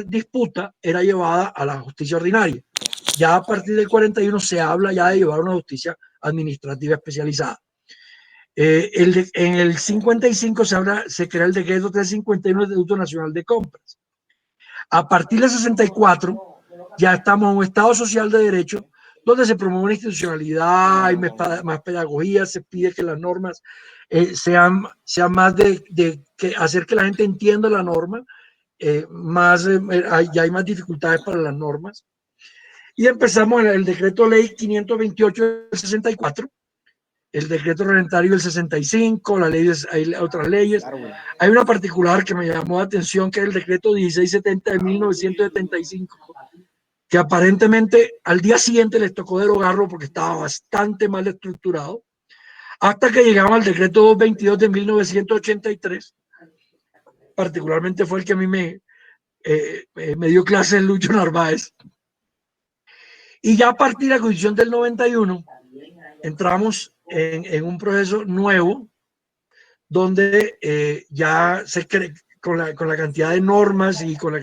disputa era llevada a la justicia ordinaria. Ya a partir del 41 se habla ya de llevar una justicia administrativa especializada. En el 55 se crea el decreto 351 del Estatuto Nacional de Compras. A partir del 64 ya estamos en un Estado social de derecho donde se promueve una institucionalidad, hay más pedagogía, se pide que las normas sean más de que hacer que la gente entienda la norma, ya hay más dificultades para las normas. Y empezamos en el decreto ley 528 del 64, el decreto reglamentario del 65, hay otras leyes. Hay una particular que me llamó la atención, que es el decreto 1670 de 1975, que aparentemente al día siguiente les tocó derogarlo porque estaba bastante mal estructurado, hasta que llegamos al decreto 222 de 1983, particularmente fue el que a mí me dio clase en Lucho Narváez. Y ya a partir de la Constitución del 91, entramos en un proceso nuevo, donde ya se cree, con la cantidad de normas y con el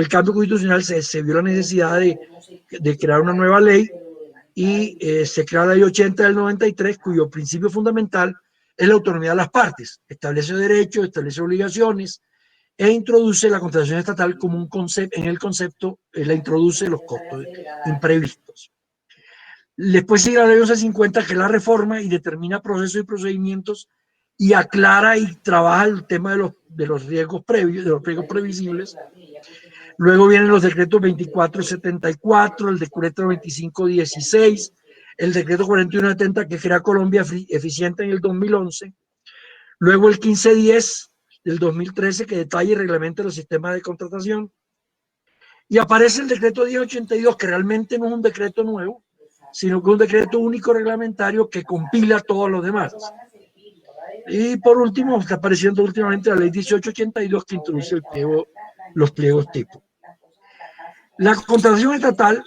cambio constitucional se vio la necesidad de crear una nueva ley, y se crea la ley 80 del 93, cuyo principio fundamental es la autonomía de las partes, establece derechos, establece obligaciones e introduce la contratación estatal como un concepto, en el concepto la introduce los costos imprevistos. Después sigue la ley 1150, que es la reforma y determina procesos y procedimientos y aclara y trabaja el tema de los riesgos previos, de los riesgos previsibles. Luego vienen los decretos 2474, el decreto 2516, el decreto 4170 que crea Colombia Eficiente en el 2011. Luego el 1510 del 2013 que detalla y reglamenta los sistemas de contratación. Y aparece el decreto 1082, que realmente no es un decreto nuevo, sino que es un decreto único reglamentario que compila todos los demás. Y por último, está apareciendo últimamente la ley 1882, que introduce los pliegos tipo. La contratación estatal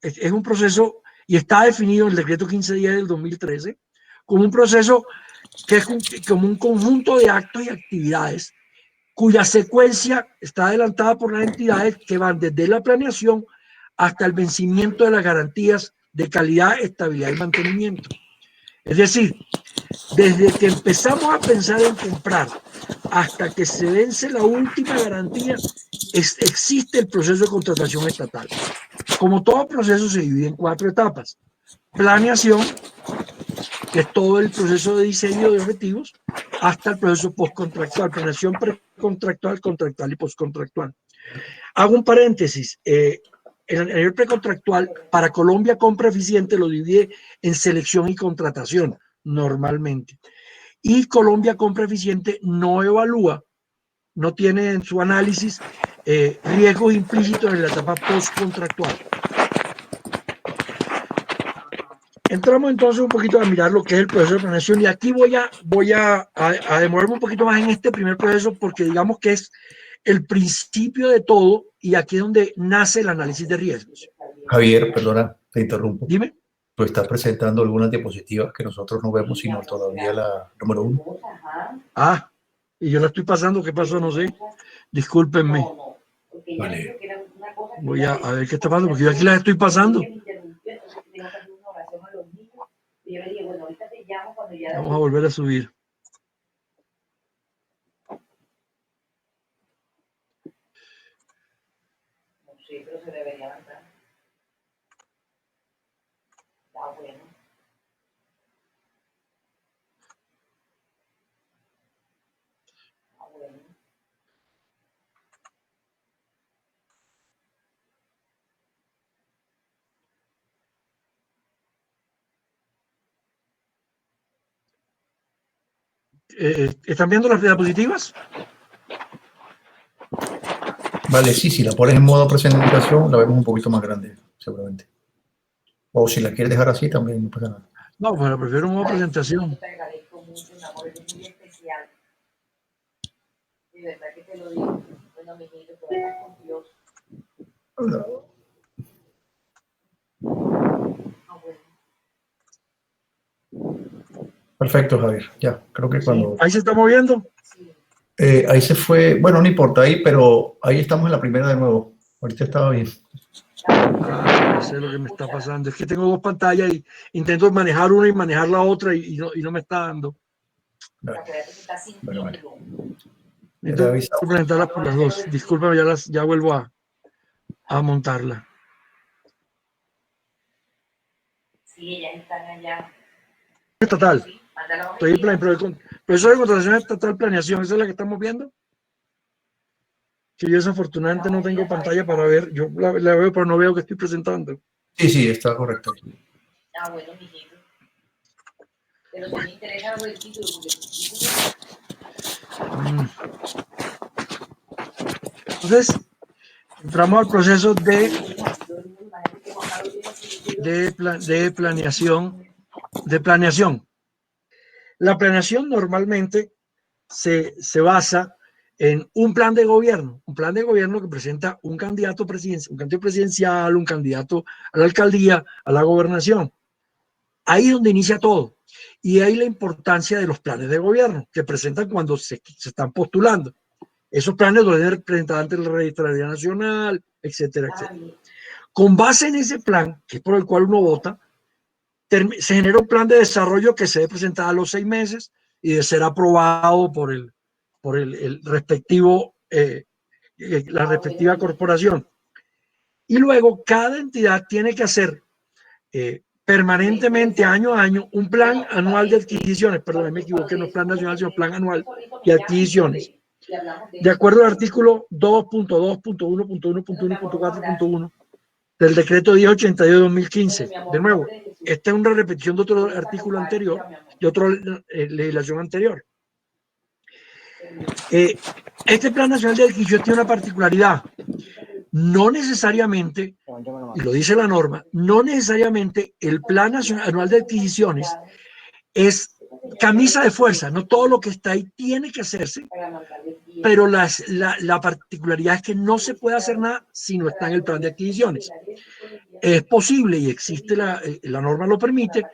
es un proceso, y está definido en el decreto 1510 del 2013, como un proceso que es como un conjunto de actos y actividades cuya secuencia está adelantada por las entidades que van desde la planeación hasta el vencimiento de las garantías de calidad, estabilidad y mantenimiento. Es decir, desde que empezamos a pensar en comprar hasta que se vence la última garantía, existe el proceso de contratación estatal. Como todo proceso, se divide en 4 etapas. Planeación, que es todo el proceso de diseño de objetivos, hasta el proceso postcontractual, planeación precontractual, contractual y postcontractual. Hago un paréntesis. El nivel precontractual para Colombia Compra Eficiente lo divide en selección y contratación normalmente. Y Colombia Compra Eficiente no evalúa, no tiene en su análisis riesgos implícitos en la etapa postcontractual. Entramos entonces un poquito a mirar lo que es el proceso de planeación, y aquí voy a demorarme un poquito más en este primer proceso, porque digamos que es el principio de todo, y aquí es donde nace el análisis de riesgos. Javier, perdona, te interrumpo. Dime. Tú estás presentando algunas diapositivas que nosotros no vemos, sino todavía la número 1. Ah, y yo la estoy pasando, ¿qué pasó? No sé. Discúlpenme. Vale. Voy a ver qué está pasando, porque yo aquí las estoy pasando. Vamos a volver a subir. ¿Están viendo las diapositivas? Vale, sí, si la pones en modo presentación, la vemos un poquito más grande, seguramente. O si la quieres dejar así, también no pasa nada. No, bueno, prefiero un modo presentación. Te agradezco mucho, mi amor, es muy especial. De verdad que te lo digo. Bueno, mijito, que vayas con Dios. Hola. Perfecto, Javier. Ya, creo que cuando... ¿Ahí se está moviendo? ahí se fue, bueno, no importa ahí, pero ahí estamos en la primera de nuevo. Ahorita estaba bien. No sé lo que me está pasando. Es que tengo dos pantallas y intento manejar una y manejar la otra y no me está dando. Acuérdate que está sin Bueno, tiempo. ya te aviso. Necesito presentarlas por las dos. Discúlpame, ya vuelvo a montarla. Sí, ellas están allá. Estatal. Sí, mándala a Estoy en plan, profesor de contratación estatal planeación, ¿esa es la que estamos viendo? Que yo desafortunadamente no tengo pantalla para ver. Yo la veo, pero no veo que estoy presentando. Sí, está correcto. Ah, bueno, mijito. Pero si me interesa ver el título, Entonces, entramos al proceso de planeación. La planeación normalmente se basa en un plan de gobierno que presenta un candidato presidencial, un candidato a la alcaldía, a la gobernación. Ahí es donde inicia todo. Y ahí la importancia de los planes de gobierno que presentan cuando se están postulando. Esos planes deben ser presentados ante la Registraduría Nacional, etcétera, etcétera. Con base en ese plan, que es por el cual uno vota, se genera un plan de desarrollo que se debe presentar a los 6 meses y de ser aprobado por el respectivo, la respectiva corporación. Y luego cada entidad tiene que hacer permanentemente, año a año, un plan anual de adquisiciones. Perdón, me equivoqué, no es plan nacional, sino plan anual de adquisiciones. De acuerdo al artículo 2.2.1.1.1.4.1 del decreto 1082 de 2015. De nuevo, esta es una repetición de otro artículo anterior, de otra legislación anterior. Este Plan Nacional de Adquisición tiene una particularidad. No necesariamente, y lo dice la norma, no necesariamente el Plan Nacional Anual de Adquisiciones es camisa de fuerza, no todo lo que está ahí tiene que hacerse, pero la particularidad es que no se puede hacer nada si no está en el plan de adquisiciones. Es posible, y existe la norma lo permite,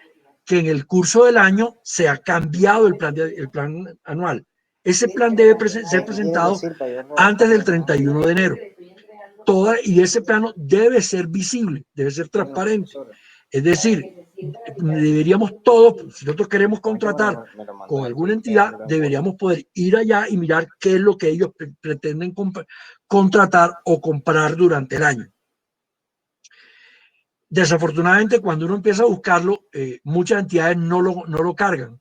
que en el curso del año se ha cambiado el plan anual. Ese plan debe ser presentado antes del 31 de enero. Y ese plano debe ser visible, debe ser transparente. Es decir, deberíamos todos, si nosotros queremos contratar con alguna entidad, deberíamos poder ir allá y mirar qué es lo que ellos pretenden contratar o comprar durante el año. Desafortunadamente, cuando uno empieza a buscarlo, muchas entidades no lo cargan.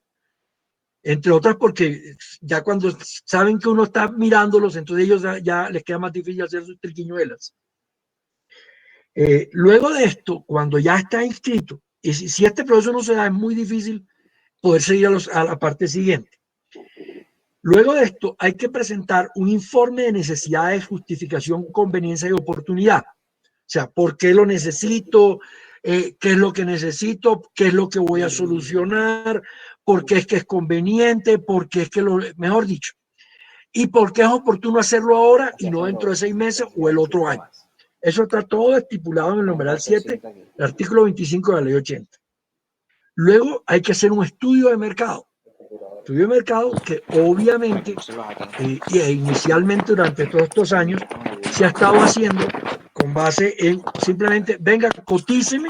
Entre otras porque ya cuando saben que uno está mirándolos, entonces ellos ya les queda más difícil hacer sus triquiñuelas. Luego de esto, cuando ya está inscrito, y si este proceso no se da, es muy difícil poder seguir a la parte siguiente. Luego de esto, hay que presentar un informe de necesidades, justificación, conveniencia y oportunidad. O sea, ¿por qué lo necesito? ¿Qué es lo que necesito? ¿Qué es lo que voy a solucionar? ¿Por qué es que es conveniente? ¿Por qué es que mejor dicho? ¿Y por qué es oportuno hacerlo ahora y no dentro de 6 meses o el otro año? Eso está todo estipulado en el numeral 7, el artículo 25 de la ley 80. Luego hay que hacer un estudio de mercado. Estudio de mercado que obviamente inicialmente durante todos estos años se ha estado haciendo con base en simplemente, venga, cotíceme,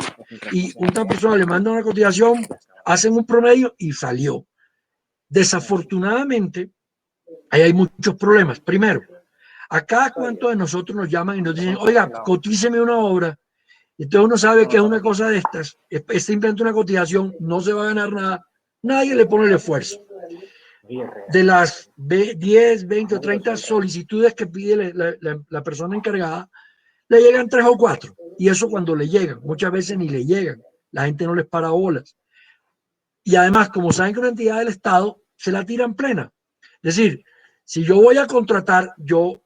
y una persona le manda una cotización, hacen un promedio y salió. Desafortunadamente, ahí hay muchos problemas. Primero, a cada cuánto de nosotros nos llaman y nos dicen, oiga, cotíceme una obra. Entonces uno sabe que es una cosa de estas, es simplemente una cotización, no se va a ganar nada, nadie le pone el esfuerzo. De las 10, 20 o 30 solicitudes que pide la persona encargada, le llegan 3 o 4. Y eso cuando le llegan, muchas veces ni le llegan. La gente no les para bolas. Y además, como saben que una entidad del Estado, se la tiran plena. Es decir, si yo voy a contratar, yo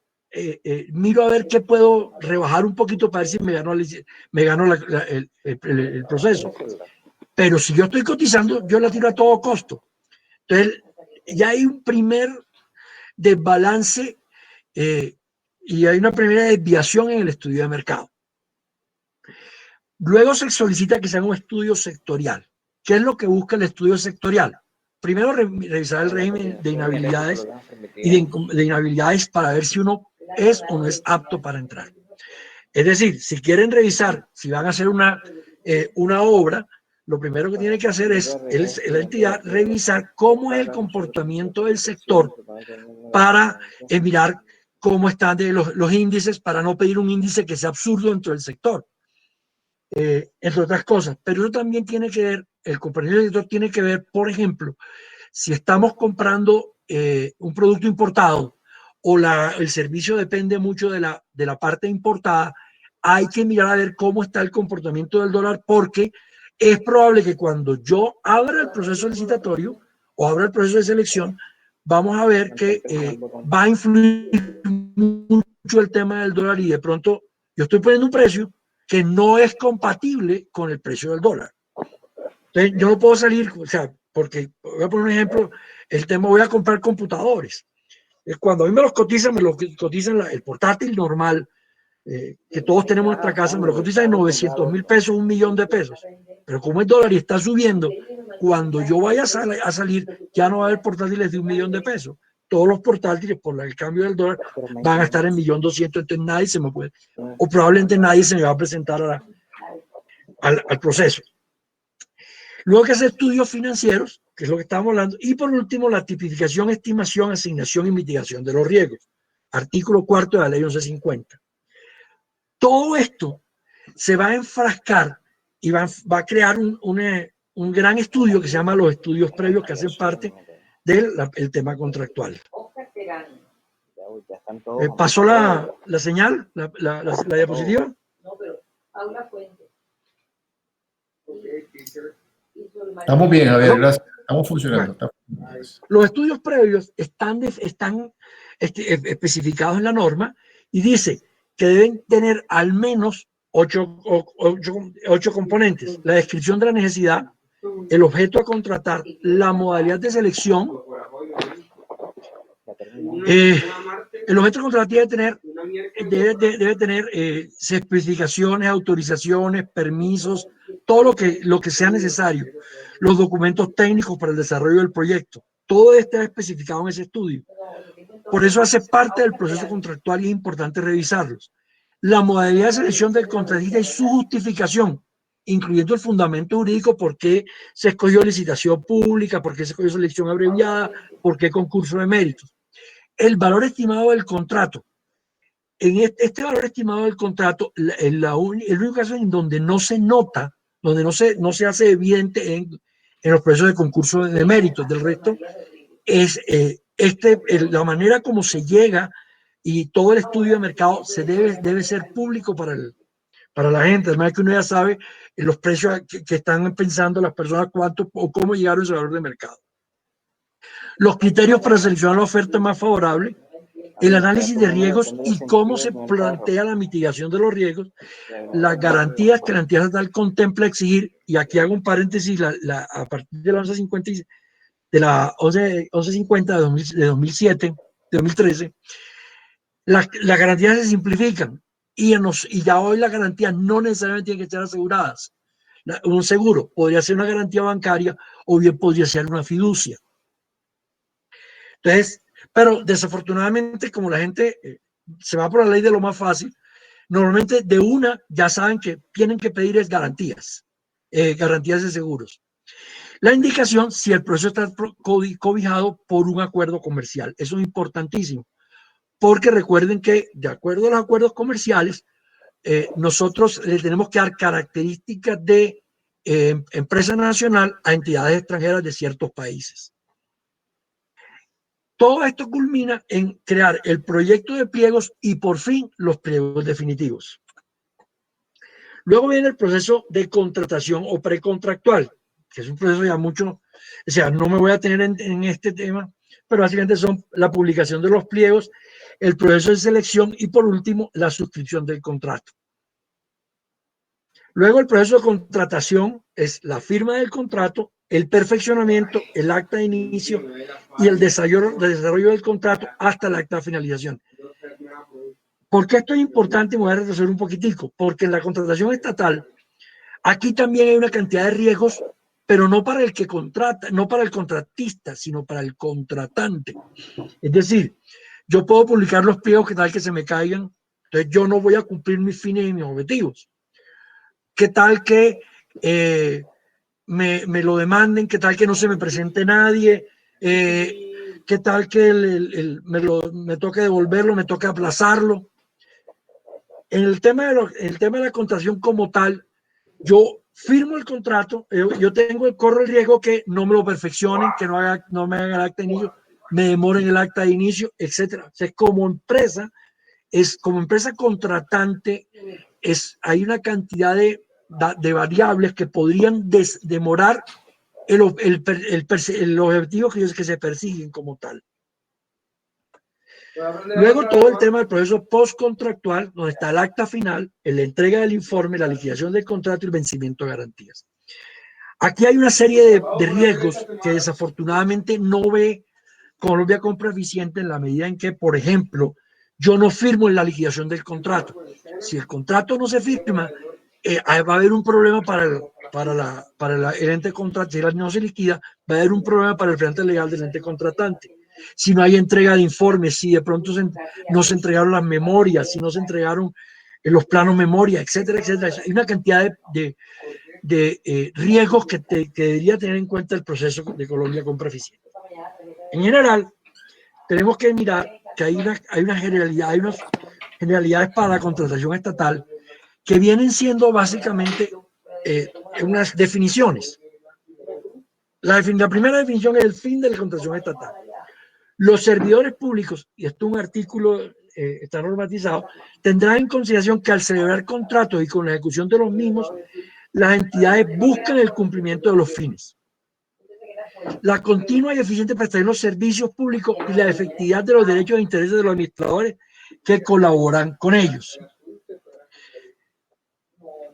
miro a ver qué puedo rebajar un poquito para ver si me gano el proceso. Pero si yo estoy cotizando, yo la tiro a todo costo. Entonces, ya hay un primer desbalance y hay una primera desviación en el estudio de mercado. Luego se solicita que se haga un estudio sectorial. ¿Qué es lo que busca el estudio sectorial? primero revisar el régimen de inhabilidades y de inhabilidades para ver si uno es o no es apto para entrar. Es decir, si quieren revisar, si van a hacer una obra, lo primero que tiene que hacer es la entidad revisar cómo es el comportamiento del sector para mirar cómo están los índices, para no pedir un índice que sea absurdo dentro del sector, entre otras cosas. Pero eso también tiene que ver, el comportamiento del sector tiene que ver, por ejemplo, si estamos comprando un producto importado o el servicio depende mucho de la parte importada, hay que mirar a ver cómo está el comportamiento del dólar, porque es probable que cuando yo abra el proceso licitatorio o abra el proceso de selección, vamos a ver que va a influir mucho el tema del dólar y de pronto yo estoy poniendo un precio que no es compatible con el precio del dólar. Entonces, yo no puedo salir, o sea, porque voy a poner un ejemplo, el tema, voy a comprar computadores. Cuando a mí me los cotizan el portátil normal, que todos tenemos en nuestra casa, me lo cotizan en 900.000 pesos, 1.000.000 de pesos. Pero como el dólar y está subiendo, cuando yo vaya a salir, ya no va a haber portátiles de 1.000.000 de pesos. Todos los portátiles, por el cambio del dólar, van a estar en 1.200.000, entonces nadie se me puede, o probablemente nadie se me va a presentar al proceso. Luego que hacer estudios financieros, que es lo que estábamos hablando, y por último la tipificación, estimación, asignación y mitigación de los riesgos. Artículo 4 de la ley 1150. Todo esto se va a enfrascar y va a crear un gran estudio que se llama los estudios previos, que hacen parte del tema contractual. ¿Pasó la señal, la diapositiva? No, pero Paula Fuente. Estamos bien, a ver, gracias. Estamos funcionando. Bueno, los estudios previos están especificados en la norma y dice que deben tener al menos 8 componentes: la descripción de la necesidad, el objeto a contratar, la modalidad de selección. El objeto a contratar debe tener especificaciones, autorizaciones, permisos, todo lo que sea necesario, los documentos técnicos para el desarrollo del proyecto. Todo esto es especificado en ese estudio. Por eso hace parte del proceso contractual y es importante revisarlos. La modalidad de selección del contratista y su justificación, incluyendo el fundamento jurídico, por qué se escogió licitación pública, por qué se escogió selección abreviada, por qué concurso de méritos. El valor estimado del contrato. En este valor estimado del contrato, el único caso en donde no se nota, donde no se hace evidente en los procesos de concurso de méritos. Del resto, es la manera como se llega y todo el estudio de mercado debe ser público para la gente, de manera que uno ya sabe los precios que están pensando las personas, cuánto o cómo llegaron a ese valor de mercado. Los criterios para seleccionar la oferta más favorable, el análisis de riesgos y cómo se plantea la mitigación de los riesgos, las garantías que la entidad estatal contempla exigir, y aquí hago un paréntesis, a partir de la 1150, de la 1150 de 2013, las garantías se simplifican y ya hoy las garantías no necesariamente tienen que estar aseguradas. Un seguro podría ser una garantía bancaria o bien podría ser una fiducia. Entonces, pero desafortunadamente, como la gente se va por la ley de lo más fácil, normalmente de una ya saben que tienen que pedir es garantías de seguros. La indicación si el proceso está cobijado por un acuerdo comercial. Eso es importantísimo, porque recuerden que de acuerdo a los acuerdos comerciales, nosotros le tenemos que dar características de empresa nacional a entidades extranjeras de ciertos países. Todo esto culmina en crear el proyecto de pliegos y por fin los pliegos definitivos. Luego viene el proceso de contratación o precontractual, que es un proceso ya mucho, o sea, no me voy a tener en este tema, pero básicamente son la publicación de los pliegos, el proceso de selección y por último la suscripción del contrato. Luego el proceso de contratación es la firma del contrato, el perfeccionamiento, el acta de inicio y el desarrollo del contrato hasta el acta de finalización. ¿Por qué esto es importante? Me voy a retroceder un poquitico, porque en la contratación estatal, aquí también hay una cantidad de riesgos pero no para el que contrata, no para el contratista, sino para el contratante. Es decir, yo puedo publicar los pliegos que tal que se me caigan, entonces yo no voy a cumplir mis fines y mis objetivos. ¿Qué tal que me lo demanden? ¿Qué tal que no se me presente nadie? ¿Qué tal que me toque devolverlo, me toque aplazarlo? En el tema de la contratación como tal, yo firmo el contrato, yo corro el riesgo que no me lo perfeccionen, que no me hagan el acta de inicio, me demoren el acta de inicio, etcétera. O sea, como empresa contratante, hay una cantidad de variables que podrían demorar el objetivo que se persiguen como tal. Luego todo el tema del proceso postcontractual, donde está el acta final, la entrega del informe, la liquidación del contrato y el vencimiento de garantías. Aquí hay una serie de riesgos que desafortunadamente no ve Colombia Compra Eficiente en la medida en que, por ejemplo, yo no firmo en la liquidación del contrato. Si el contrato no se firma, va a haber un problema para el ente contratante. Si no se liquida, va a haber un problema para el frente legal del ente contratante. Si no hay entrega de informes, si de pronto no se entregaron las memorias, si no se entregaron los planos memoria, etcétera, etcétera. Hay una cantidad de riesgos que debería tener en cuenta el proceso de Colombia Compra Eficiente. En general, tenemos que mirar que hay unas generalidades para la contratación estatal que vienen siendo básicamente unas definiciones. La primera definición es el fin de la contratación estatal. Los servidores públicos, y esto es un artículo, está normatizado, tendrán en consideración que al celebrar contratos y con la ejecución de los mismos, las entidades buscan el cumplimiento de los fines, la continua y eficiente prestación de los servicios públicos y la efectividad de los derechos e intereses de los administradores que colaboran con ellos.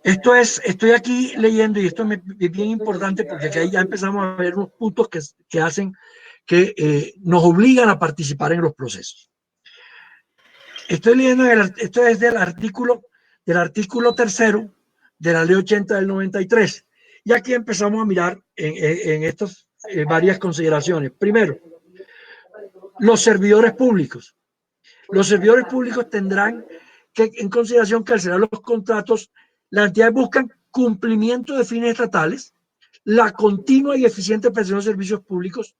Estoy aquí leyendo, y esto es bien importante porque aquí ya empezamos a ver unos puntos que hacen que nos obligan a participar en los procesos. Estoy leyendo, esto es del artículo 3º de la Ley 80 del 93. Y aquí empezamos a mirar en estas varias consideraciones. Primero, los servidores públicos. Los servidores públicos tendrán que, en consideración que al cerrar los contratos, las entidades buscan cumplimiento de fines estatales, la continua y eficiente prestación de servicios públicos,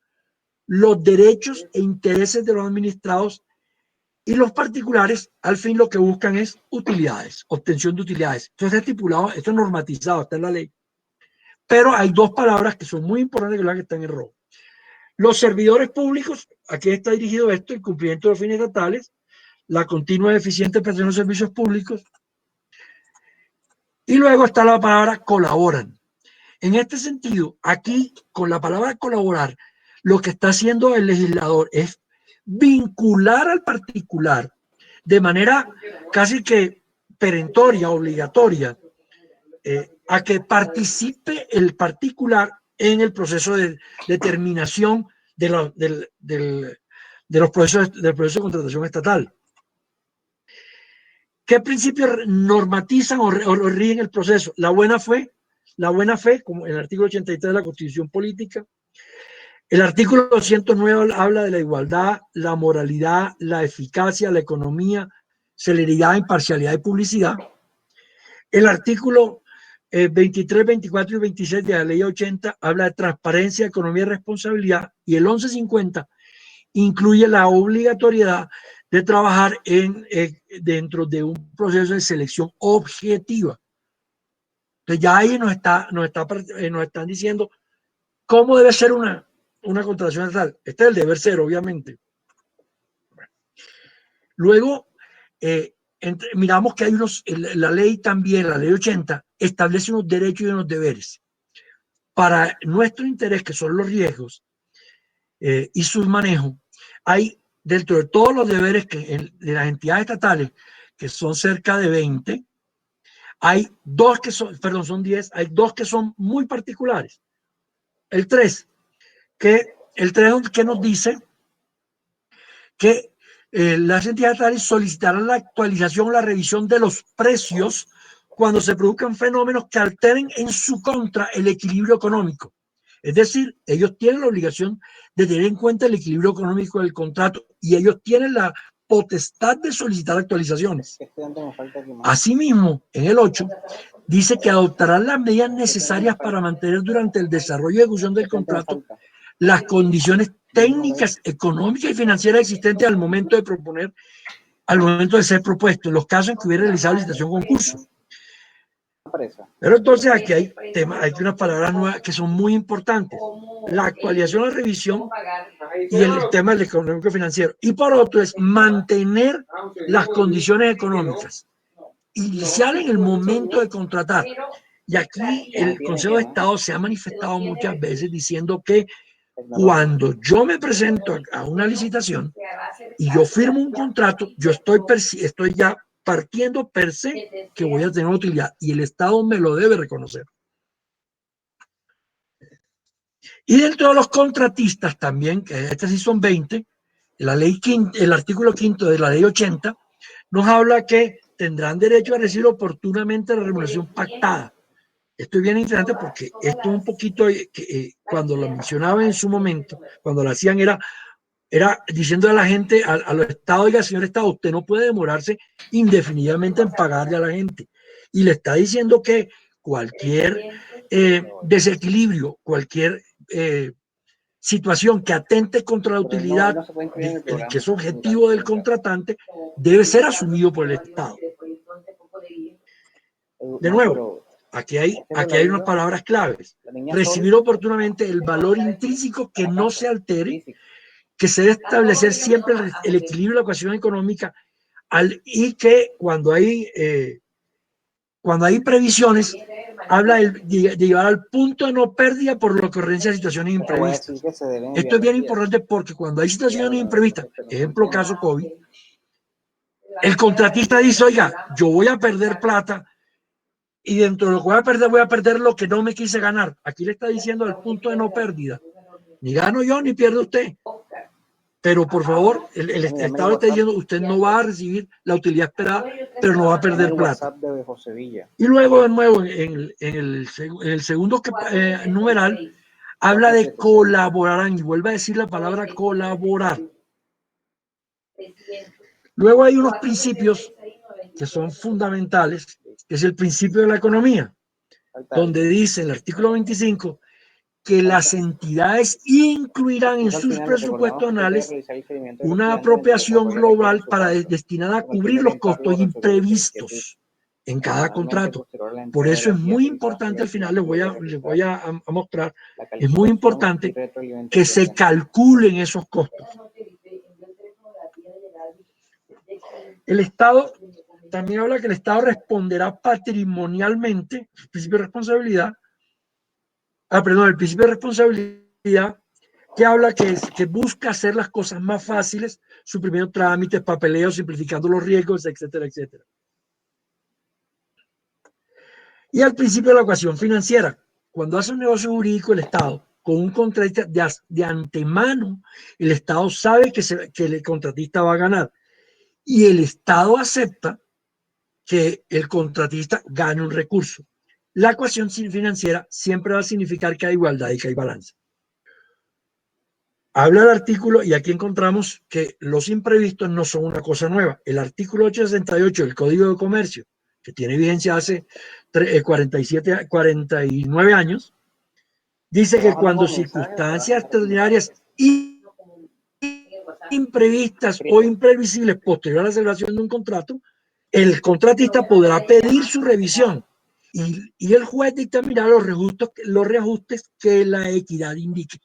los derechos e intereses de los administrados, y los particulares, al fin, lo que buscan es utilidades, obtención de utilidades. Esto está estipulado, esto es normatizado, está en la ley. Pero hay dos palabras que son muy importantes, que son las que están en rojo. Los servidores públicos, aquí está dirigido esto, el cumplimiento de los fines estatales, la continua y eficiente prestación de servicios públicos. Y luego está la palabra colaboran. En este sentido, aquí, con la palabra colaborar, lo que está haciendo el legislador es vincular al particular de manera casi que perentoria, obligatoria, a que participe el particular en el proceso de determinación de los procesos del proceso de contratación estatal. ¿Qué principios normatizan o rigen el proceso? La buena fe, como en el artículo 83 de la Constitución Política. El artículo 209 habla de la igualdad, la moralidad, la eficacia, la economía, celeridad, imparcialidad y publicidad. El artículo 23, 24 y 26 de la Ley 80 habla de transparencia, economía y responsabilidad. Y el 1150 incluye la obligatoriedad de trabajar dentro de un proceso de selección objetiva. Entonces ya ahí nos están diciendo cómo debe ser una contratación estatal. Este es el deber ser, obviamente. Bueno. Luego, miramos que hay la ley también, la ley 80, establece unos derechos y unos deberes. Para nuestro interés, que son los riesgos y sus manejos, hay dentro de todos los deberes de las entidades estatales, que son cerca de 20, hay dos que son, perdón, son 10, hay dos que son muy particulares. El 3 que nos dice que las entidades estatales solicitarán la actualización o la revisión de los precios cuando se produzcan fenómenos que alteren en su contra el equilibrio económico. Es decir, ellos tienen la obligación de tener en cuenta el equilibrio económico del contrato y ellos tienen la potestad de solicitar actualizaciones. Asimismo, en el 8, dice que adoptarán las medidas necesarias para mantener durante el desarrollo y ejecución del contrato las condiciones técnicas, económicas y financieras existentes al momento de ser propuesto, en los casos en que hubiera realizado licitación o concurso. Pero entonces aquí hay unas palabras nuevas que son muy importantes. La actualización, la revisión y el tema del económico financiero. Y por otro es mantener las condiciones económicas iniciales en el momento de contratar. Y aquí el Consejo de Estado se ha manifestado muchas veces diciendo que cuando yo me presento a una licitación y yo firmo un contrato, yo estoy ya partiendo per se que voy a tener utilidad y el Estado me lo debe reconocer. Y dentro de los contratistas también, que estas sí son 20, el artículo 5 de la ley 80 nos habla que tendrán derecho a recibir oportunamente la remuneración pactada. Esto es bien interesante porque esto es un poquito, cuando lo mencionaba en su momento, cuando lo hacían era diciendo a la gente, a los estados, oiga, señor Estado, usted no puede demorarse indefinidamente en pagarle a la gente. Y le está diciendo que cualquier desequilibrio, cualquier situación que atente contra la utilidad, que es objetivo del contratante, debe ser asumido por el Estado. De nuevo, aquí hay unas palabras claves. Recibir oportunamente el valor intrínseco que no se altere, que se debe establecer siempre el equilibrio de la ecuación económica y que cuando hay previsiones, habla de llevar al punto de no pérdida por la ocurrencia de situaciones imprevistas. Esto es bien importante porque cuando hay situaciones imprevistas, ejemplo caso COVID, el contratista dice, oiga, yo voy a perder plata y dentro de lo que voy a perder lo que no me quise ganar. Aquí le está diciendo el punto de no pérdida. Ni gano yo ni pierde usted. Pero por favor, el Estado está diciendo, usted no va a recibir la utilidad esperada, pero no va a perder plata. Y luego, de nuevo, en el segundo numeral, habla de colaborarán, y vuelve a decir la palabra colaborar. Luego hay unos principios que son fundamentales, que es el principio de la economía, donde dice el artículo 25, que las entidades incluirán en sus presupuestos anuales una apropiación global destinada a cubrir los costos imprevistos en cada contrato. Por eso es muy importante, al final les voy a mostrar, es muy importante que se calculen esos costos. El Estado también habla que el Estado responderá patrimonialmente, el principio de responsabilidad, el principio de responsabilidad, que habla que busca hacer las cosas más fáciles, suprimiendo trámites, papeleos, simplificando los riesgos, etcétera, etcétera. Y al principio de la ecuación financiera, cuando hace un negocio jurídico el Estado con un contratista de antemano, el Estado sabe que el contratista va a ganar y el Estado acepta que el contratista gane un recurso. La ecuación financiera siempre va a significar que hay igualdad y que hay balance. Habla el artículo, y aquí encontramos que los imprevistos no son una cosa nueva. El artículo 868 del Código de Comercio, que tiene vigencia hace 49 años, dice que cuando circunstancias extraordinarias imprevistas o imprevisibles posterior a la celebración de un contrato, el contratista podrá pedir su revisión y el juez dictaminará los reajustes que la equidad indique.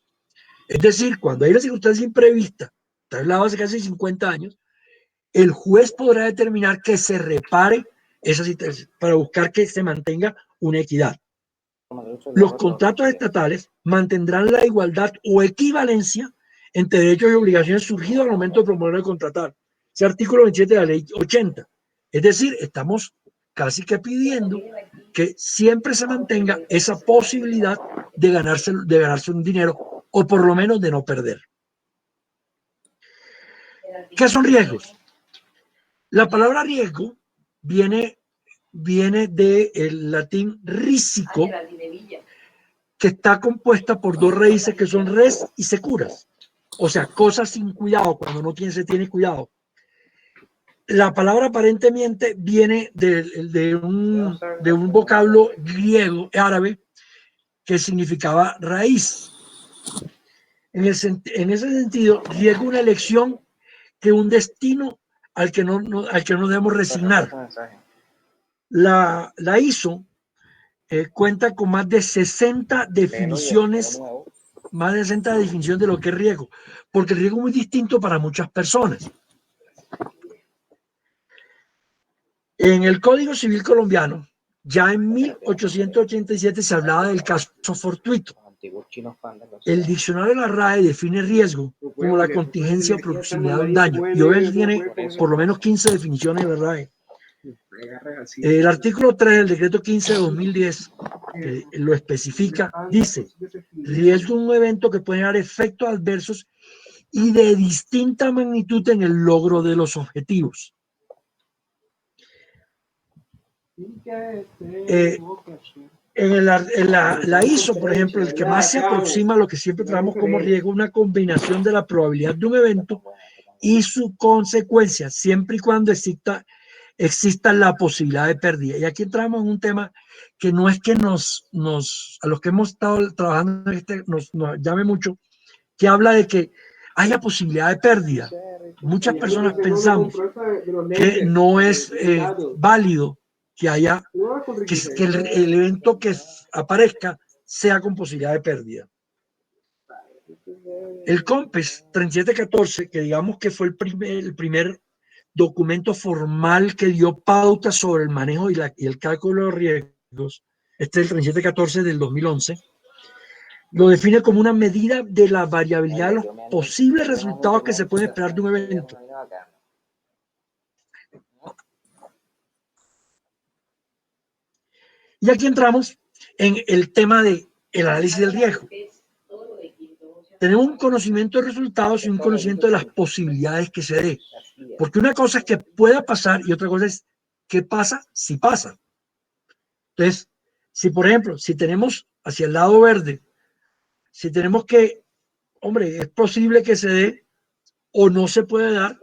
Es decir, cuando hay una circunstancia imprevista, está hablado hace casi 50 años, el juez podrá determinar que se repare esa situación para buscar que se mantenga una equidad. Los contratos estatales mantendrán la igualdad o equivalencia entre derechos y obligaciones surgidos al momento de promover o contratar. Ese artículo 27 de la ley 80. Es decir, estamos casi que pidiendo que siempre se mantenga esa posibilidad de ganarse un dinero o por lo menos de no perder. ¿Qué son riesgos? La palabra riesgo viene del latín risico, que está compuesta por dos raíces que son res y securas. O sea, cosas sin cuidado, cuando no se tiene cuidado. La palabra aparentemente viene de un vocablo griego, árabe, que significaba raíz. En ese sentido, riesgo una elección que un destino al que no debemos resignar. La ISO cuenta con más de 60 definiciones, de lo que es riesgo, porque el riesgo es muy distinto para muchas personas. En el Código Civil colombiano, ya en 1887 se hablaba del caso fortuito. El diccionario de la RAE define riesgo como la contingencia o proximidad de un daño. Y hoy tiene por lo menos 15 definiciones de la RAE. El artículo 3 del decreto 15 de 2010, que lo especifica, dice: riesgo de un evento que puede dar efectos adversos y de distinta magnitud en el logro de los objetivos. En la ISO, por ejemplo, el que más se aproxima a lo que siempre traemos como riesgo, una combinación de la probabilidad de un evento y su consecuencia, siempre y cuando exista la posibilidad de pérdida. Y aquí entramos en un tema que no es que a los que hemos estado trabajando en nos llame mucho, que habla de que haya posibilidad de pérdida. Muchas personas pensamos que no es válido que haya que el evento que aparezca sea con posibilidad de pérdida. El COMPES 3714, que digamos que fue el primer documento formal que dio pauta sobre el manejo y el cálculo de los riesgos, este es el 3714 del 2011, lo define como una medida de la variabilidad de los posibles resultados que se pueden esperar de un evento. Y aquí entramos en el tema del análisis del riesgo. Tenemos un conocimiento de resultados y un conocimiento de las posibilidades que se dé. Porque una cosa es que pueda pasar y otra cosa es qué pasa si pasa. Entonces, si por ejemplo, si tenemos hacia el lado verde, si tenemos que, hombre, es posible que se dé o no se puede dar,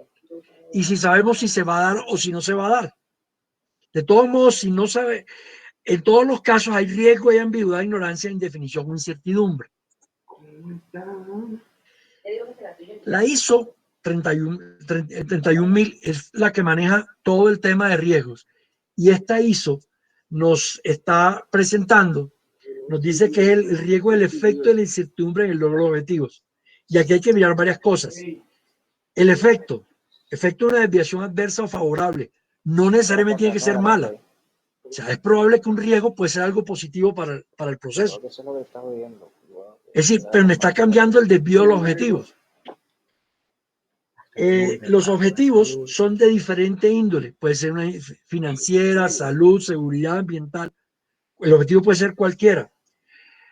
y si sabemos si se va a dar o si no se va a dar. De todos modos, si no sabe, en todos los casos hay riesgo, hay ambigüedad, ignorancia, indefinición o incertidumbre. La ISO 31000 es la que maneja todo el tema de riesgos. Y esta ISO nos está presentando, nos dice que es el riesgo del efecto de la incertidumbre en el logro de los objetivos. Y aquí hay que mirar varias cosas. El efecto de una desviación adversa o favorable, no necesariamente tiene que ser mala. O sea, es probable que un riesgo puede ser algo positivo para el proceso. Es decir, pero me está cambiando el desvío de los objetivos. Los objetivos son de diferente índole. Puede ser una financiera, salud, seguridad ambiental. El objetivo puede ser cualquiera.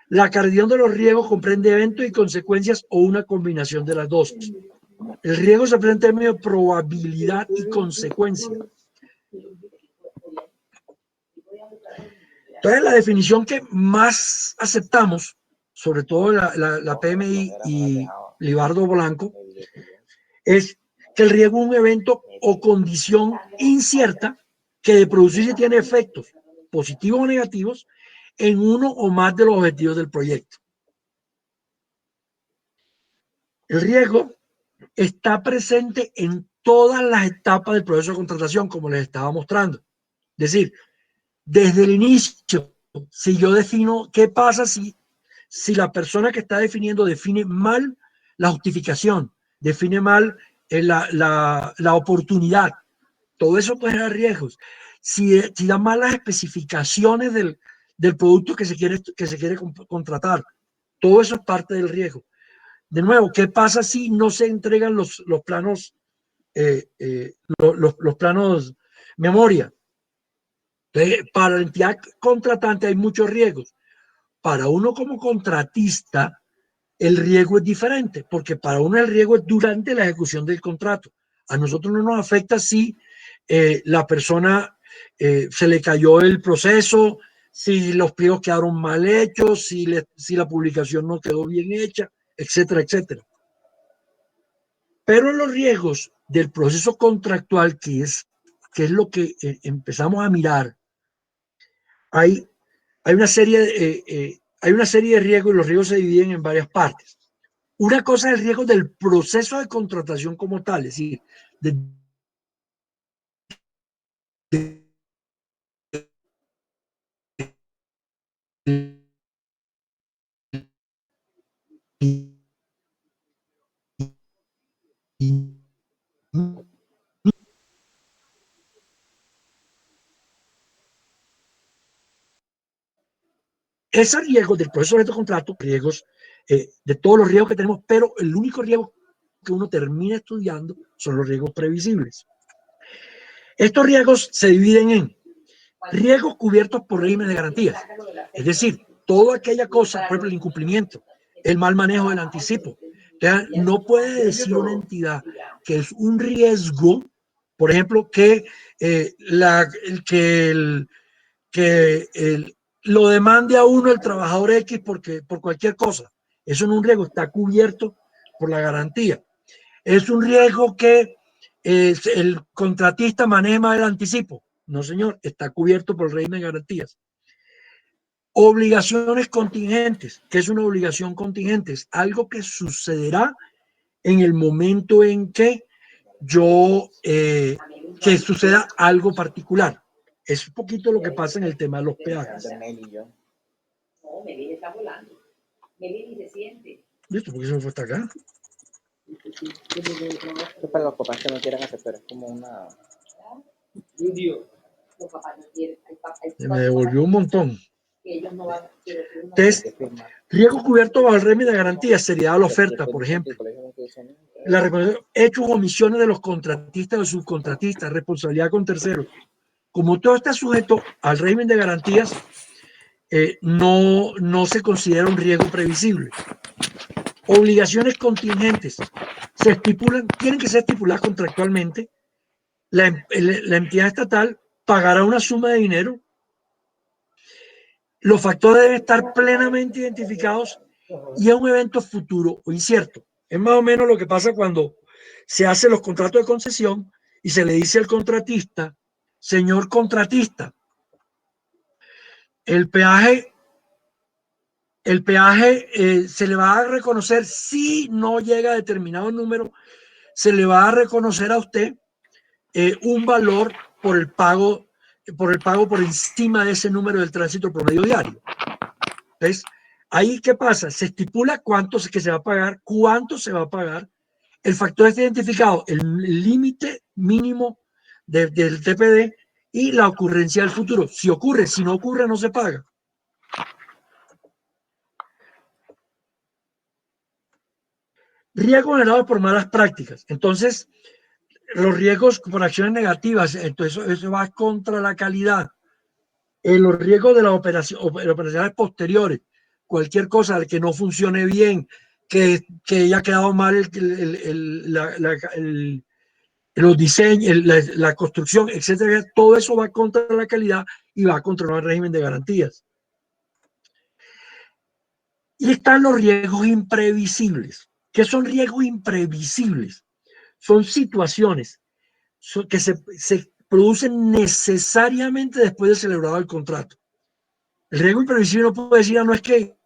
La cardión de los riesgos comprende eventos y consecuencias o una combinación de las dos. El riesgo se presenta en términos de probabilidad y consecuencia. Entonces, la definición que más aceptamos, sobre todo la PMI y Libardo Blanco, es que el riesgo es un evento o condición incierta que de producirse tiene efectos positivos o negativos en uno o más de los objetivos del proyecto. El riesgo está presente en todas las etapas del proceso de contratación, como les estaba mostrando. Es decir, desde el inicio, si yo defino qué pasa si la persona que está definiendo define mal la justificación, define mal la oportunidad, todo eso puede generar riesgos. Si da malas especificaciones del producto que se quiere contratar, todo eso es parte del riesgo. De nuevo, ¿qué pasa si no se entregan los planos, los planos memoria? Entonces, para la entidad contratante hay muchos riesgos. Para uno como contratista, el riesgo es diferente, porque para uno el riesgo es durante la ejecución del contrato. A nosotros no nos afecta si la persona se le cayó el proceso, si los pliegos quedaron mal hechos, si la publicación no quedó bien hecha, etcétera, etcétera. Pero en los riesgos del proceso contractual, que es lo que empezamos a mirar, hay una serie de riesgos, y los riesgos se dividen en varias partes. Una cosa es el riesgo del proceso de contratación como tal, es decir, ese riesgo del proceso de contrato, riesgos de todos los riesgos que tenemos, pero el único riesgo que uno termina estudiando son los riesgos previsibles. Estos riesgos se dividen en riesgos cubiertos por régimen de garantías, es decir, toda aquella cosa, por ejemplo, el incumplimiento, el mal manejo del anticipo. Entonces, no puede decir una entidad que es un riesgo, por ejemplo, que lo demande a uno el trabajador X por cualquier cosa. Eso no es un riesgo, está cubierto por la garantía. Es un riesgo que el contratista maneje mal el anticipo. No, señor, está cubierto por el régimen de garantías. Obligaciones contingentes. ¿Qué es una obligación contingente? Es algo que sucederá en el momento en que que suceda algo particular. Es un poquito lo que pasa en el tema de los peajes. No, Meli está volando. Meli se siente. ¿Listo? ¿Por qué se me fue hasta acá? Es para los papás que no quieran hacer, pero es como una... Los papás no quieren. Me devolvió un montón. Que ellos no van, Entonces, riesgo cubierto bajo el régimen de garantía, seriedad de la oferta, por ejemplo. La recomendación, hechos o omisiones de los contratistas o subcontratistas, responsabilidad con terceros. Como todo está sujeto al régimen de garantías, no se considera un riesgo previsible. Obligaciones contingentes se estipulan, tienen que ser estipuladas contractualmente. La entidad estatal pagará una suma de dinero. Los factores deben estar plenamente identificados y es un evento futuro o incierto. Es más o menos lo que pasa cuando se hacen los contratos de concesión y se le dice al contratista, señor contratista, el peaje se le va a reconocer, si no llega a determinado número, se le va a reconocer a usted un valor por el pago por encima de ese número del tránsito promedio diario. Entonces, ahí, ¿qué pasa? Se estipula cuánto que se va a pagar, cuánto se va a pagar. El factor está identificado, el límite mínimo del TPD y la ocurrencia del futuro. Si ocurre, si no ocurre, no se paga. Riesgos generados por malas prácticas. Entonces, los riesgos por acciones negativas, entonces eso va contra la calidad. Los riesgos de las operaciones posteriores, cualquier cosa que no funcione bien, que haya quedado mal los diseños, la construcción, etcétera, todo eso va contra la calidad y va contra el régimen de garantías. Y están los riesgos imprevisibles. ¿Qué son riesgos imprevisibles? Son situaciones que se producen necesariamente después de celebrado el contrato. El riesgo imprevisible no puede decir, no, es que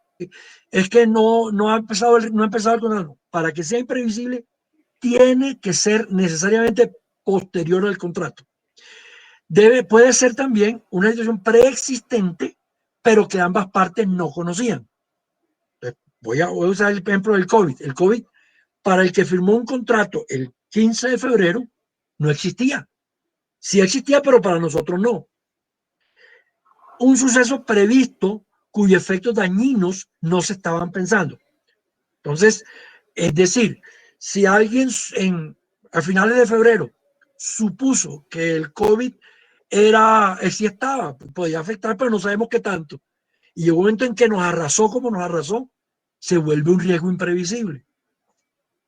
no ha empezado el contrato. Para que sea imprevisible, tiene que ser necesariamente posterior al contrato. Puede ser también una situación preexistente, pero que ambas partes no conocían. Voy a usar el ejemplo del COVID. El COVID, para el que firmó un contrato el 15 de febrero, no existía. Sí existía, pero para nosotros no. Un suceso previsto cuyos efectos dañinos no se estaban pensando. Entonces, es decir, si alguien a finales de febrero supuso que el COVID sí estaba, podía afectar, pero no sabemos qué tanto. Y llegó un momento en que nos arrasó como nos arrasó, se vuelve un riesgo imprevisible.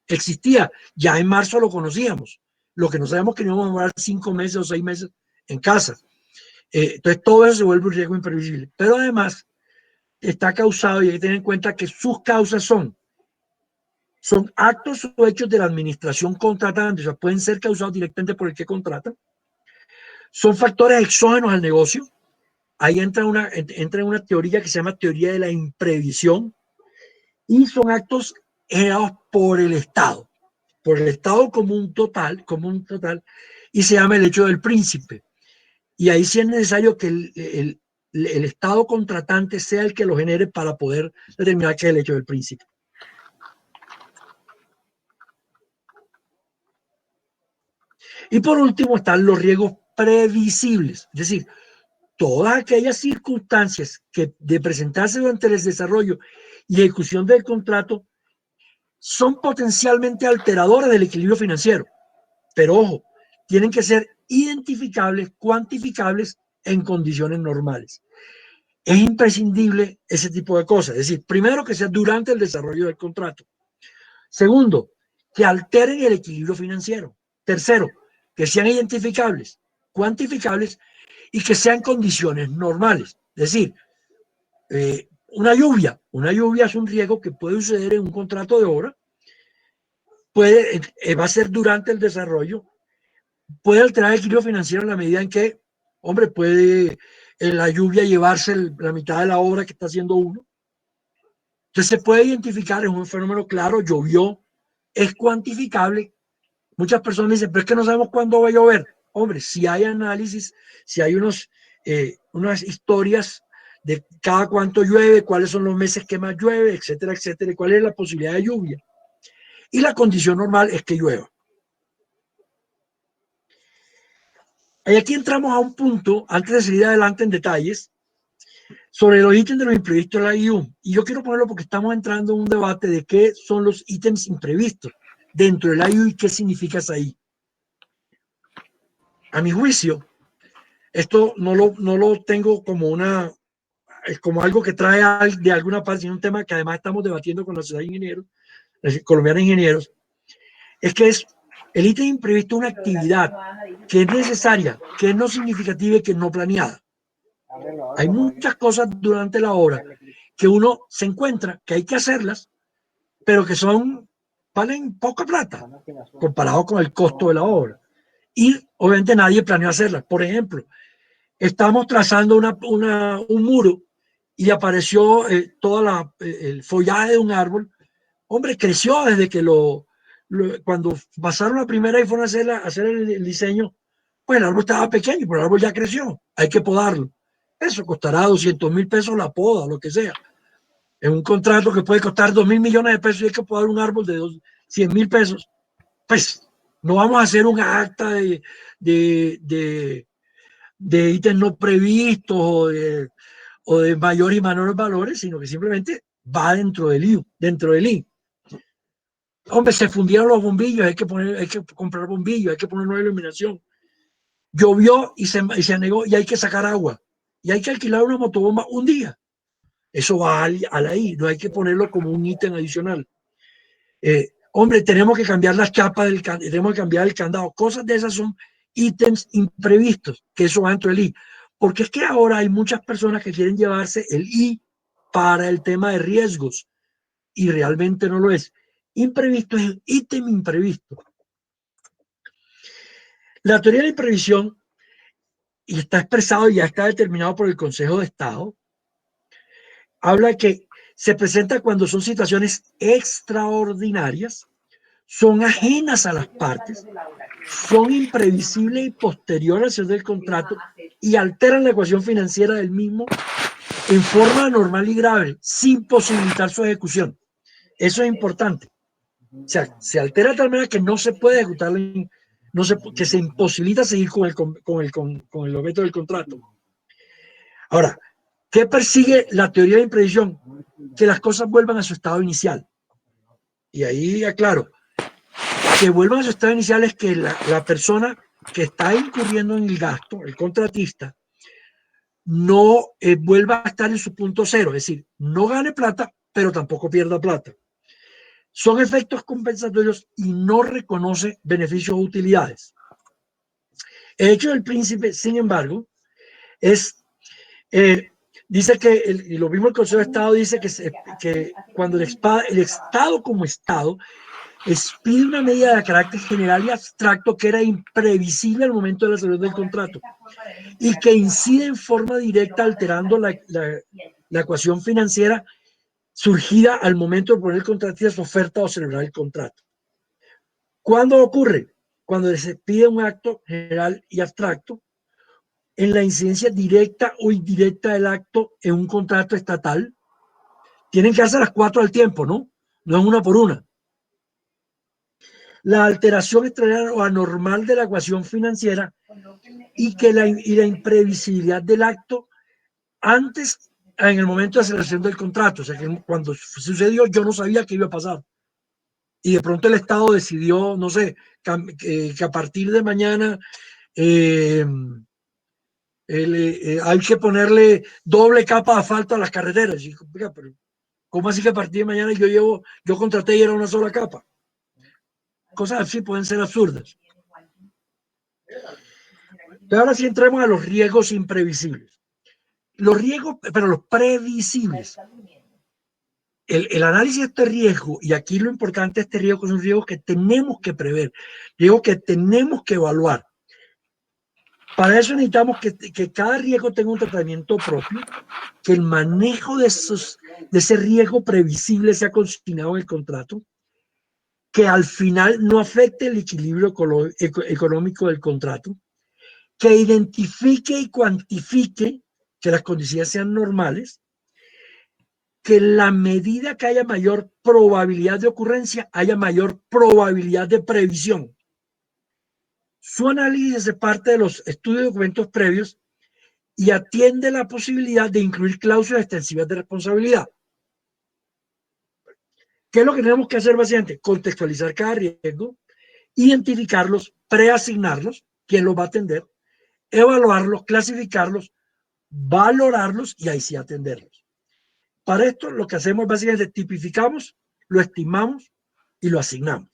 Existía, ya en marzo lo conocíamos. Lo que no sabemos que íbamos a durar 5 meses o 6 meses en casa. Entonces todo eso se vuelve un riesgo imprevisible. Pero además está causado, y hay que tener en cuenta que sus causas son actos o hechos de la administración contratante, o sea, pueden ser causados directamente por el que contrata. Son factores exógenos al negocio. Ahí entra una teoría que se llama teoría de la imprevisión, y son actos generados por el Estado como un total, y se llama el hecho del príncipe. Y ahí sí es necesario que el Estado contratante sea el que lo genere para poder determinar qué es el hecho del príncipe. Y por último están los riesgos previsibles, es decir, todas aquellas circunstancias que de presentarse durante el desarrollo y ejecución del contrato son potencialmente alteradoras del equilibrio financiero. Pero ojo, tienen que ser identificables, cuantificables en condiciones normales. Es imprescindible ese tipo de cosas. Es decir, primero, que sea durante el desarrollo del contrato. Segundo, que alteren el equilibrio financiero. Tercero, que sean identificables, cuantificables y que sean condiciones normales. Es decir, una lluvia es un riesgo que puede suceder en un contrato de obra, va a ser durante el desarrollo, puede alterar el equilibrio financiero en la medida en que, hombre, puede la lluvia llevarse la mitad de la obra que está haciendo uno. Entonces se puede identificar, es un fenómeno claro, llovió, es cuantificable. Muchas personas dicen, pero es que no sabemos cuándo va a llover. Hombre, si hay análisis, si hay unas historias de cada cuánto llueve, cuáles son los meses que más llueve, etcétera, etcétera, y cuál es la posibilidad de lluvia. Y la condición normal es que llueva. Y aquí entramos a un punto, antes de seguir adelante en detalles, sobre los ítems de los imprevistos de la IU. Y yo quiero ponerlo porque estamos entrando en un debate de qué son los ítems imprevistos dentro del IU y qué significa esa I. A mi juicio, esto no lo tengo como como algo que trae de alguna parte, sino un tema que además estamos debatiendo con la sociedad de ingenieros, los colombianos ingenieros, es que el ítem imprevisto es una actividad que es necesaria, que es no significativa y que es no planeada. Hay muchas cosas durante la obra que uno se encuentra que hay que hacerlas, pero que valen poca plata comparado con el costo de la obra. Y obviamente nadie planeó hacerlas. Por ejemplo, estamos trazando un muro y apareció el follaje de un árbol. Hombre, creció desde que cuando pasaron la primera y fueron a hacer el diseño, pues el árbol estaba pequeño, pero el árbol ya creció, hay que podarlo. Eso costará 200.000 pesos la poda, lo que sea. En un contrato que puede costar 2.000 millones de pesos y hay que podar un árbol de 100.000 pesos, pues no vamos a hacer un acta de ítems no previstos o de mayores y menores valores, sino que simplemente va dentro del I. Hombre, se fundieron los bombillos, hay que comprar bombillos, hay que poner nueva iluminación. Llovió y se anegó y hay que sacar agua. Y hay que alquilar una motobomba un día. Eso va a la I, no hay que ponerlo como un ítem adicional. Hombre, tenemos que cambiar las chapas tenemos que cambiar el candado. Cosas de esas son ítems imprevistos, que eso va dentro del I. Porque es que ahora hay muchas personas que quieren llevarse el I para el tema de riesgos y realmente no lo es. Imprevisto es el ítem imprevisto. La teoría de la imprevisión, y está expresado y ya está determinado por el Consejo de Estado, habla de que se presenta cuando son situaciones extraordinarias, son ajenas a las partes, son imprevisibles y posteriores al del contrato y alteran la ecuación financiera del mismo en forma normal y grave, sin posibilitar su ejecución. Eso es importante. O sea, se altera de tal manera que no se puede ejecutar, que se imposibilita seguir con el objeto del contrato. Ahora, ¿qué persigue la teoría de imprevisión? Que las cosas vuelvan a su estado inicial. Y ahí aclaro, que vuelvan a su estado inicial es que la persona que está incurriendo en el gasto, el contratista, no vuelva a estar en su punto cero, es decir, no gane plata, pero tampoco pierda plata. Son efectos compensatorios y no reconoce beneficios o utilidades. El hecho del príncipe, sin embargo, Dice que, y lo mismo el Consejo de Estado dice que cuando el Estado como Estado expide una medida de carácter general y abstracto que era imprevisible al momento de la celebración del contrato y que incide en forma directa alterando la ecuación financiera surgida al momento de poner el contratista su oferta o celebrar el contrato. ¿Cuándo ocurre? Cuando se pide un acto general y abstracto en la incidencia directa o indirecta del acto en un contrato estatal. Tienen que hacer las 4 al tiempo, ¿no? No es una por una. La alteración extraordinaria o anormal de la ecuación financiera y la imprevisibilidad del acto antes, en el momento de la celebración del contrato. O sea, que cuando sucedió yo no sabía qué iba a pasar. Y de pronto el Estado decidió, no sé, que a partir de mañana hay que ponerle doble capa de asfalto a las carreteras. Y, pero, ¿cómo así que a partir de mañana yo contraté y era una sola capa? Cosas así pueden ser absurdas. Pero ahora sí entremos a los riesgos imprevisibles. Los riesgos, pero los previsibles. El análisis de este riesgo, y aquí lo importante de este riesgo, son riesgos que tenemos que prever, riesgos que tenemos que evaluar. Para eso necesitamos que cada riesgo tenga un tratamiento propio, que el manejo de ese riesgo previsible sea consignado en el contrato, que al final no afecte el equilibrio económico del contrato, que identifique y cuantifique que las condiciones sean normales, que en la medida que haya mayor probabilidad de ocurrencia, haya mayor probabilidad de previsión. Su análisis es parte de los estudios de documentos previos y atiende la posibilidad de incluir cláusulas extensivas de responsabilidad. ¿Qué es lo que tenemos que hacer básicamente? Contextualizar cada riesgo, identificarlos, preasignarlos, quién los va a atender, evaluarlos, clasificarlos, valorarlos y ahí sí atenderlos. Para esto lo que hacemos básicamente tipificamos, lo estimamos y lo asignamos.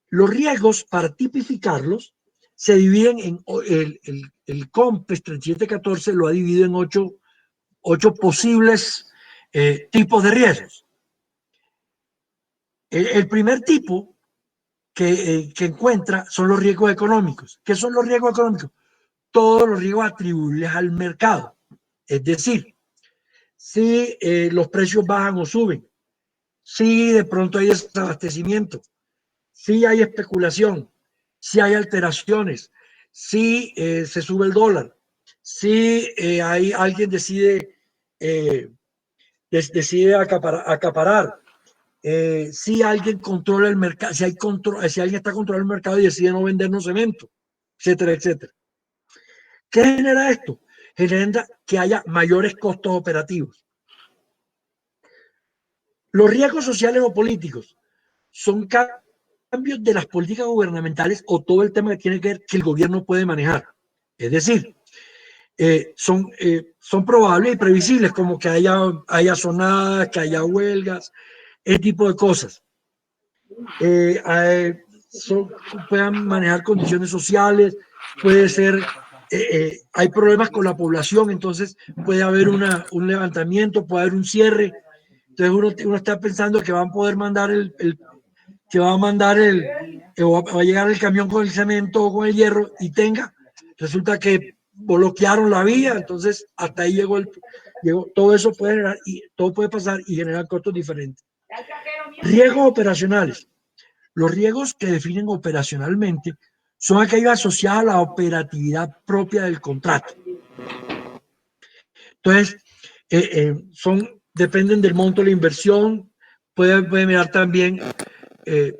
Los riesgos para tipificarlos se dividen en el COMPES 3714 lo ha dividido en 8 posibles tipos de riesgos. El primer tipo que encuentra son los riesgos económicos. ¿Qué son los riesgos económicos? Todos los riesgos atribuibles al mercado. Es decir, si los precios bajan o suben, si de pronto hay desabastecimiento, si hay especulación, si hay alteraciones, si se sube el dólar, si alguien decide acaparar, si alguien controla el mercado, si alguien está controlando el mercado y decide no vendernos cemento, etcétera, etcétera. ¿Qué genera esto? Genera que haya mayores costos operativos. Los riesgos sociales o políticos son cambios de las políticas gubernamentales o todo el tema que tiene que ver que el gobierno puede manejar. Es decir, son probables y previsibles, como que haya sonadas, que haya huelgas, ese tipo de cosas. Puedan manejar condiciones sociales, puede ser, hay problemas con la población, entonces puede haber un levantamiento, puede haber un cierre. Entonces uno está pensando que van a poder mandar va a llegar el camión con el cemento o con el hierro y resulta que bloquearon la vía, entonces hasta ahí llegó todo eso puede generar y todo puede pasar y generar costos diferentes. Riesgos operacionales. Los riesgos que definen operacionalmente son aquellos asociados a la operatividad propia del contrato. Entonces, dependen del monto de la inversión, puede mirar también,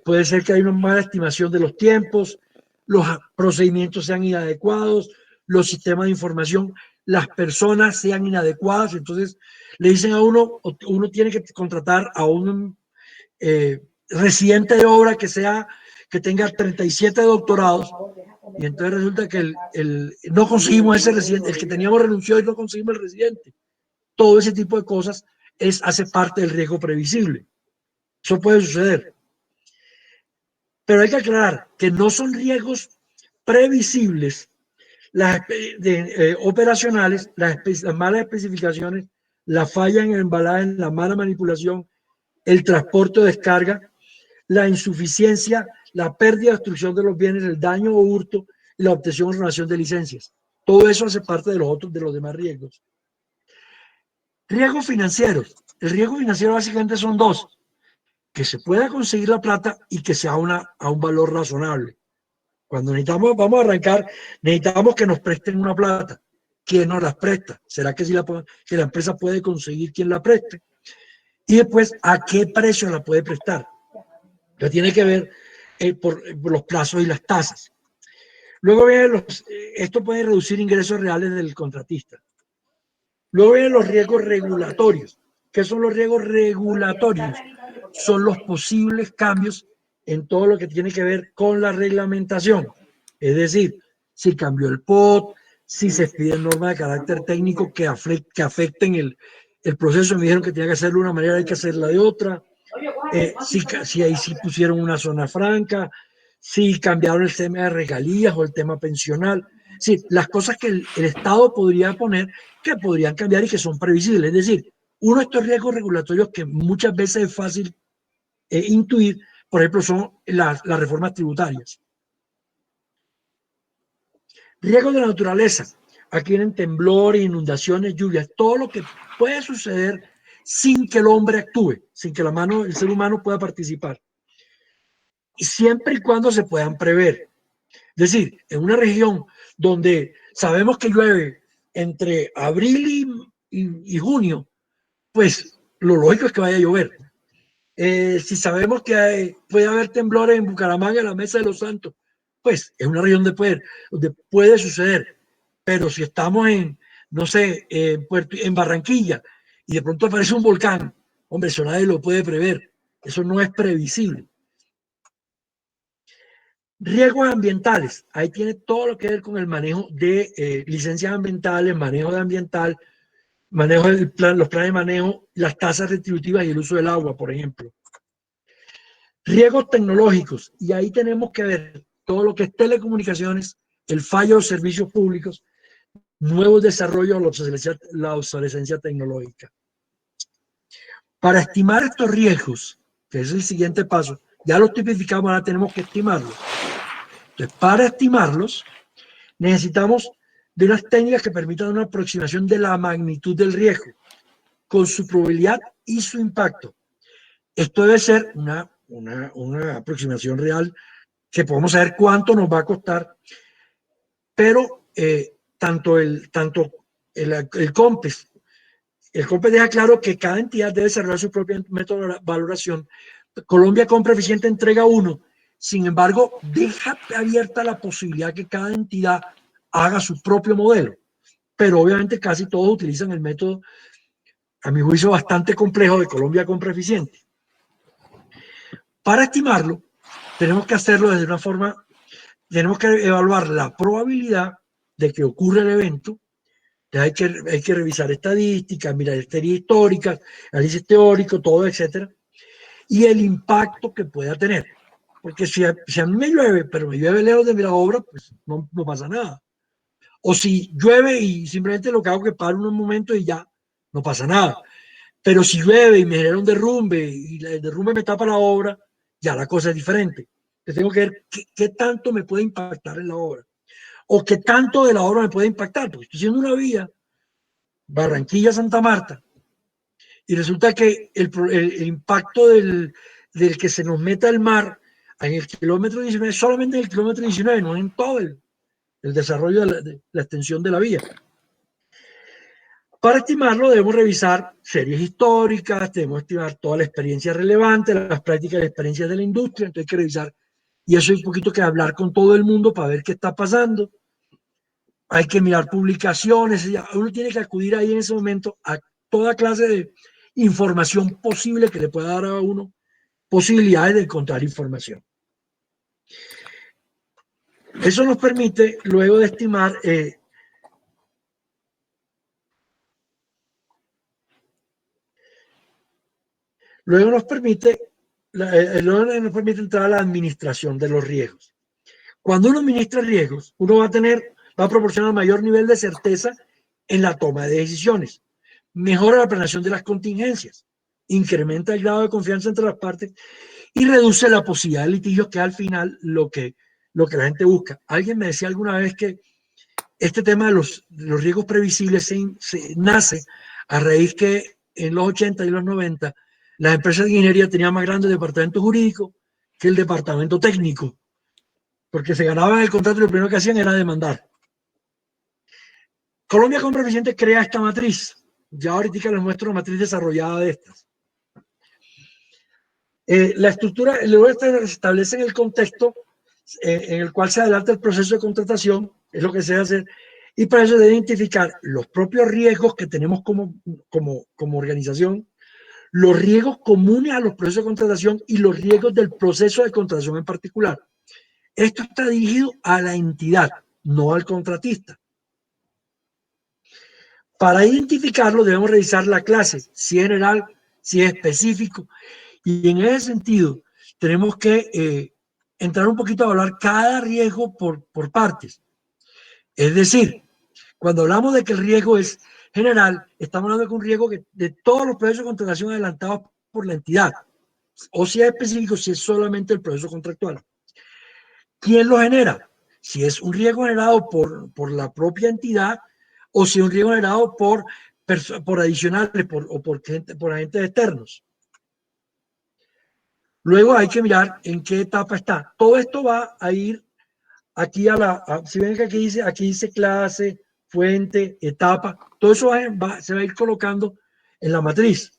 puede ser que haya una mala estimación de los tiempos, los procedimientos sean inadecuados, los sistemas de información, las personas sean inadecuadas, entonces le dicen a uno tiene que contratar a un residente de obra que tenga 37 doctorados, y entonces resulta que no conseguimos ese residente, el que teníamos renunció y no conseguimos el residente. Todo ese tipo de cosas hace parte del riesgo previsible. Eso puede suceder. Pero hay que aclarar que no son riesgos previsibles operacionales, las malas especificaciones, la falla en el embalaje, la mala manipulación, el transporte o descarga, la insuficiencia, la pérdida o destrucción de los bienes, el daño o hurto y la obtención o renovación de licencias. Todo eso hace parte de los demás riesgos. Riesgos financieros. El riesgo financiero básicamente son dos: que se pueda conseguir la plata y que sea a un valor razonable. Cuando vamos a arrancar, necesitamos que nos presten una plata. ¿Quién nos las presta? ¿Será que que la empresa puede conseguir quien la preste? Y después, ¿a qué precio la puede prestar? Entonces tiene que ver por los plazos y las tasas. Luego vienen esto puede reducir ingresos reales del contratista. Luego vienen los riesgos regulatorios. ¿Qué son los riesgos regulatorios? Son los posibles cambios en todo lo que tiene que ver con la reglamentación. Es decir, si cambió el POT, si se piden normas de carácter técnico que afecten el proceso. Me dijeron que tenía que hacerlo de una manera, hay que hacerla de otra. Si ahí sí pusieron una zona franca, si cambiaron el tema de regalías o el tema pensional. Sí, las cosas que el Estado podría poner que podrían cambiar y que son previsibles. Es decir, uno de estos riesgos regulatorios que muchas veces es fácil intuir, por ejemplo, son las reformas tributarias. Riesgos de la naturaleza. Aquí vienen temblores, inundaciones, lluvias, todo lo que puede suceder sin que el hombre actúe, sin que el ser humano pueda participar. Y siempre y cuando se puedan prever. Es decir, en una región donde sabemos que llueve entre abril y junio, pues lo lógico es que vaya a llover. Si sabemos que puede haber temblores en Bucaramanga, en la Mesa de los Santos, pues es una región donde puede suceder. Pero si estamos no sé, en Barranquilla y de pronto aparece un volcán, hombre, eso nadie lo puede prever. Eso no es previsible. Riesgos ambientales. Ahí tiene todo lo que ver con el manejo de licencias ambientales, manejo de ambiental, manejo los planes de manejo, las tasas retributivas y el uso del agua, por ejemplo. Riesgos tecnológicos. Y ahí tenemos que ver todo lo que es telecomunicaciones, el fallo de los servicios públicos, nuevos desarrollos, la obsolescencia tecnológica. Para estimar estos riesgos, que es el siguiente paso, ya los tipificamos, ahora tenemos que estimarlos. Entonces, para estimarlos, necesitamos de unas técnicas que permitan una aproximación de la magnitud del riesgo, con su probabilidad y su impacto. Esto debe ser una aproximación real, que podamos saber cuánto nos va a costar, pero tanto el COMPES deja claro que cada entidad debe desarrollar su propio método de valoración. Colombia Compra Eficiente entrega uno. Sin embargo, deja abierta la posibilidad que cada entidad haga su propio modelo. Pero obviamente casi todos utilizan el método, a mi juicio, bastante complejo de Colombia Compra Eficiente. Para estimarlo, tenemos que hacerlo desde una forma, tenemos que evaluar la probabilidad de que ocurra el evento. Hay que revisar estadísticas, mirar historias históricas, análisis teórico, todo, etcétera, y el impacto que pueda tener. Porque si a mí me llueve, pero me llueve lejos de la obra, pues no pasa nada. O si llueve y simplemente lo que hago es que paro unos momentos y ya, no pasa nada. Pero si llueve y me genera un derrumbe y el derrumbe me tapa la obra, ya la cosa es diferente. Entonces tengo que ver qué tanto me puede impactar en la obra. O qué tanto de la obra me puede impactar. Porque estoy haciendo una vía Barranquilla-Santa Marta y resulta que el impacto del que se nos meta el mar en el kilómetro 19, solamente en el kilómetro 19, no en todo el desarrollo de la extensión de la vía. Para estimarlo debemos revisar series históricas, debemos estimar toda la experiencia relevante, las prácticas y experiencias de la industria, entonces hay que revisar, y eso hay un poquito que hablar con todo el mundo para ver qué está pasando. Hay que mirar publicaciones, uno tiene que acudir ahí en ese momento a toda clase de información posible que le pueda dar a uno posibilidades de encontrar información. Eso nos permite luego de estimar luego nos permite entrar a la administración de los riesgos. Cuando uno administra riesgos, uno va a tener va a proporcionar mayor nivel de certeza en la toma de decisiones, mejora la planeación de las contingencias, incrementa el grado de confianza entre las partes y reduce la posibilidad de litigios, que es al final lo que la gente busca. Alguien me decía alguna vez que este tema de los riesgos previsibles se nace a raíz que en los 80 y los 90 las empresas de ingeniería tenían más grande el departamento jurídico que el departamento técnico, porque se ganaban el contrato y lo primero que hacían era demandar. Colombia Compra Eficiente crea esta matriz. Ya ahorita les muestro la matriz desarrollada de estas. La estructura luego se establece en el contexto en el cual se adelanta el proceso de contratación, es lo que se debe hacer, y para eso debe identificar los propios riesgos que tenemos como organización, los riesgos comunes a los procesos de contratación y los riesgos del proceso de contratación en particular. Esto está dirigido a la entidad, no al contratista. Para identificarlo debemos revisar la clase, si es general, si es específico, y en ese sentido tenemos que entrar un poquito a hablar cada riesgo por partes. Es decir, cuando hablamos de que el riesgo es general, estamos hablando de un riesgo de todos los procesos de contratación adelantados por la entidad, o si es específico, si es solamente el proceso contractual. ¿Quién lo genera? Si es un riesgo generado por la propia entidad o si es un riesgo generado por adicionales o por agentes externos. Luego hay que mirar en qué etapa está. Todo esto va a ir aquí si ven que aquí dice clase, fuente, etapa, todo eso se va a ir colocando en la matriz.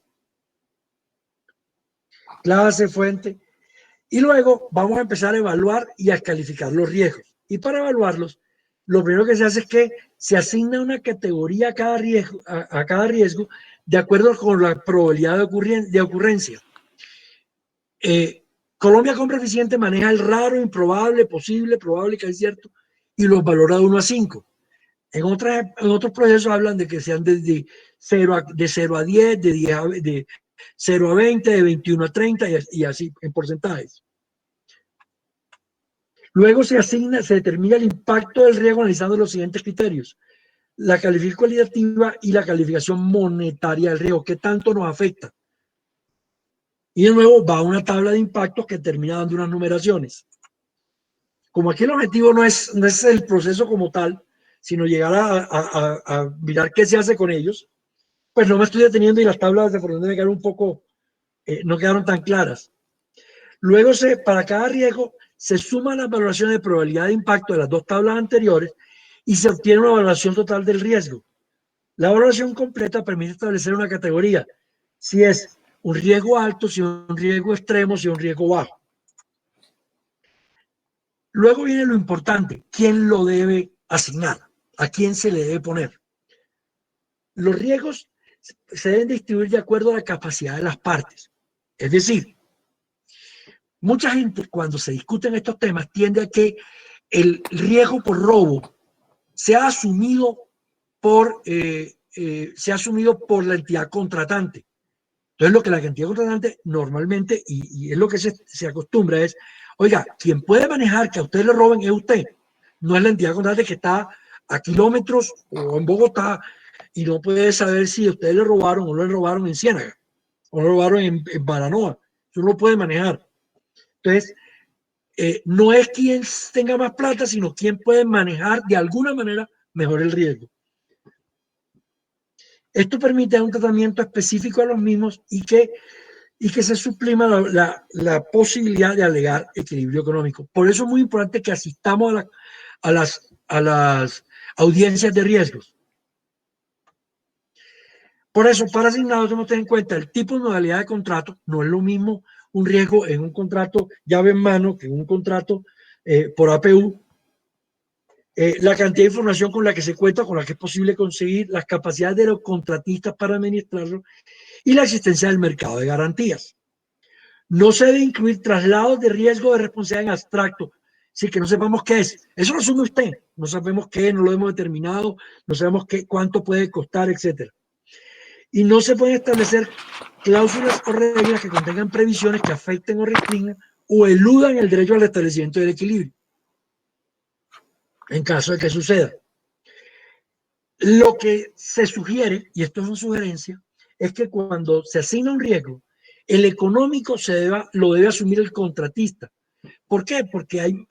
Clase, fuente. Y luego vamos a empezar a evaluar y a calificar los riesgos. Y para evaluarlos, lo primero que se hace es que se asigna una categoría a cada riesgo de acuerdo con la probabilidad de ocurrencia. Colombia Compra Eficiente maneja el raro, improbable, posible, probable, que es cierto, y los valora de 1 a 5. En otros procesos hablan de que sean de 0 a 10, de 0 a 20, de 21 a 30 y así en porcentajes. Luego se determina el impacto del riesgo analizando los siguientes criterios: la calificación cualitativa y la calificación monetaria del riesgo, ¿qué tanto nos afecta? Y de nuevo va a una tabla de impactos que termina dando unas numeraciones. Como aquí el objetivo no es el proceso como tal, sino llegar a mirar qué se hace con ellos, pues no me estoy deteniendo y las tablas de por donde me quedaron un poco, no quedaron tan claras. Luego para cada riesgo se suman las valoraciones de probabilidad de impacto de las dos tablas anteriores y se obtiene una valoración total del riesgo. La valoración completa permite establecer una categoría, si es un riesgo alto, si es un riesgo extremo, si es un riesgo bajo. Luego viene lo importante: ¿quién lo debe asignar? ¿A quién se le debe poner? Los riesgos se deben distribuir de acuerdo a la capacidad de las partes. Es decir, mucha gente cuando se discuten estos temas tiende a que el riesgo por robo sea asumido por la entidad contratante. Entonces lo que la entidad contratante normalmente, y es lo que se acostumbra, es: oiga, quien puede manejar que a usted le roben es usted, no es la entidad contratante que está a kilómetros o en Bogotá y no puede saber si a usted le robaron o no le robaron en Ciénaga o lo robaron en Baranoa. Eso no lo puede manejar. Entonces, no es quien tenga más plata, sino quien puede manejar de alguna manera mejor el riesgo. Esto permite un tratamiento específico a los mismos y que se suprima la posibilidad de alegar equilibrio económico. Por eso es muy importante que asistamos a las audiencias de riesgos. Por eso, para asignados debemos tener en cuenta el tipo y modalidad de contrato. No es lo mismo un riesgo en un contrato llave en mano que en un contrato por APU. La cantidad de información con la que se cuenta, con la que es posible conseguir, las capacidades de los contratistas para administrarlo y la existencia del mercado de garantías. No se debe incluir traslados de riesgo de responsabilidad en abstracto, sí, que no sepamos qué es. Eso lo asume usted. No sabemos qué, no lo hemos determinado, no sabemos cuánto puede costar, etc. Y no se pueden establecer cláusulas o reglas que contengan previsiones que afecten o restringan o eludan el derecho al establecimiento del equilibrio, en caso de que suceda. Lo que se sugiere, y esto es una sugerencia, es que cuando se asigna un riesgo, el económico lo debe asumir el contratista. ¿Por qué? Porque él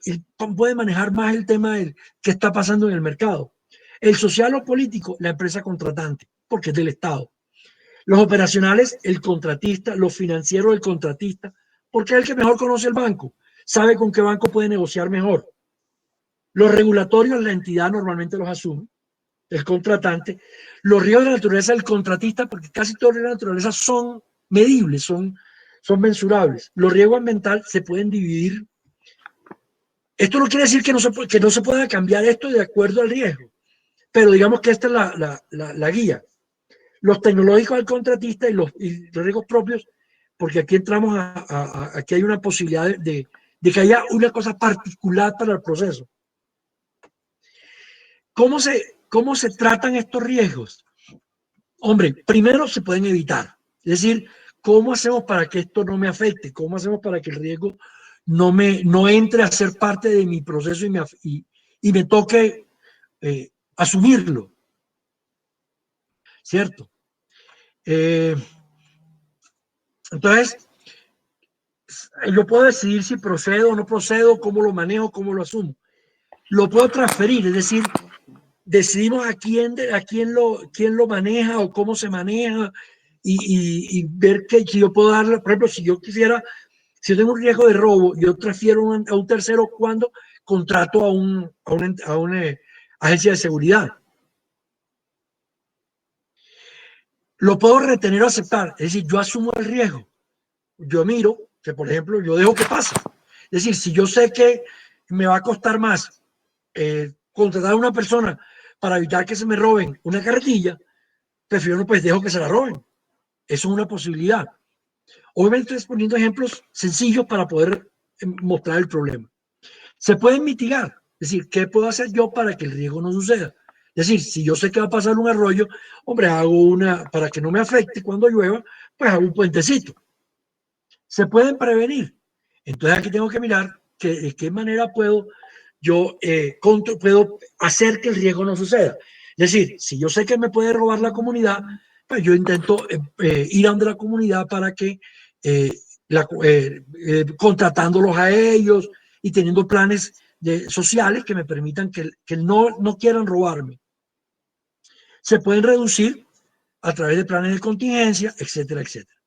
puede manejar más el tema de qué está pasando en el mercado. El social o político, la empresa contratante, porque es del Estado. Los operacionales, el contratista. Los financieros, el contratista, porque es el que mejor conoce el banco, sabe con qué banco puede negociar mejor. Los regulatorios, la entidad normalmente los asume, el contratante. Los riesgos de la naturaleza, el contratista, porque casi todos los riesgos de la naturaleza son medibles, son mensurables. Los riesgos ambientales se pueden dividir. Esto no quiere decir que no se pueda cambiar esto de acuerdo al riesgo, pero digamos que esta es la guía. Los tecnológicos al contratista y los riesgos propios, porque aquí entramos aquí hay una posibilidad de que haya una cosa particular para el proceso. ¿Cómo se tratan estos riesgos? Hombre, primero se pueden evitar. Es decir, ¿cómo hacemos para que esto no me afecte? ¿Cómo hacemos para que el riesgo no entre a ser parte de mi proceso y me toque asumirlo? ¿Cierto? Entonces, yo puedo decidir si procedo o no procedo, cómo lo manejo, cómo lo asumo. Lo puedo transferir, es decir, decidimos a quién lo maneja o cómo se maneja y ver que si yo puedo darle, por ejemplo, si yo tengo un riesgo de robo, yo transfiero a un tercero cuando contrato a una agencia de seguridad. Lo puedo retener o aceptar, es decir, yo asumo el riesgo. Yo miro que, por ejemplo, yo dejo que pase. Es decir, si yo sé que me va a costar más contratar a una persona para evitar que se me roben una carretilla, prefiero pues dejo que se la roben. Eso es una posibilidad. Obviamente estoy poniendo ejemplos sencillos para poder mostrar el problema. Se pueden mitigar, es decir, ¿qué puedo hacer yo para que el riesgo no suceda? Es decir, si yo sé que va a pasar un arroyo, hombre, para que no me afecte cuando llueva, pues hago un puentecito. Se pueden prevenir. Entonces aquí tengo que mirar de qué manera puedo hacer que el riesgo no suceda. Es decir, si yo sé que me puede robar la comunidad, pues yo intento ir a donde la comunidad para que contratándolos a ellos y teniendo planes sociales que me permitan que no quieran robarme. Se pueden reducir a través de planes de contingencia, etcétera, etcétera.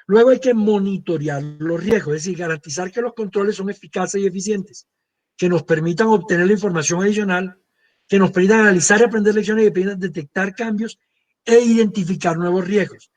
Luego hay que monitorear los riesgos, es decir, garantizar que los controles son eficaces y eficientes, que nos permitan obtener la información adicional, que nos permitan analizar y aprender lecciones y permitan detectar cambios e identificar nuevos riesgos.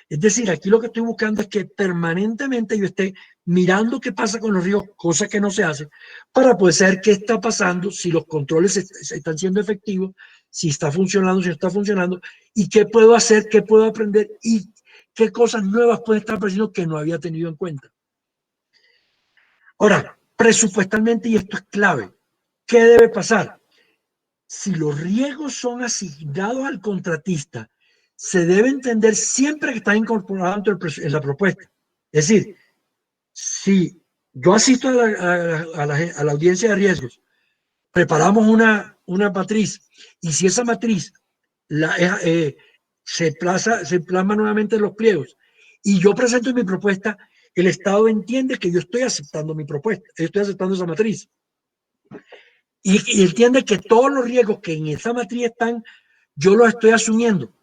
Es decir, aquí lo que estoy buscando es que permanentemente yo esté mirando qué pasa con los riesgos, cosa que no se hace, para poder saber qué está pasando, si los controles están siendo efectivos, si está funcionando, si no está funcionando, y qué puedo hacer, qué puedo aprender y qué cosas nuevas pueden estar apareciendo que no había tenido en cuenta. Ahora, presupuestalmente, y esto es clave, ¿qué debe pasar? Si los riesgos son asignados al contratista, se debe entender siempre que están incorporados en la propuesta. Es decir, si yo asisto a la audiencia de riesgos, preparamos una matriz, y si esa matriz se plasma nuevamente en los pliegos, y yo presento mi propuesta, el Estado entiende que yo estoy aceptando mi propuesta, yo estoy aceptando esa matriz. Y entiende que todos los riesgos que en esa matriz están, yo los estoy asumiendo.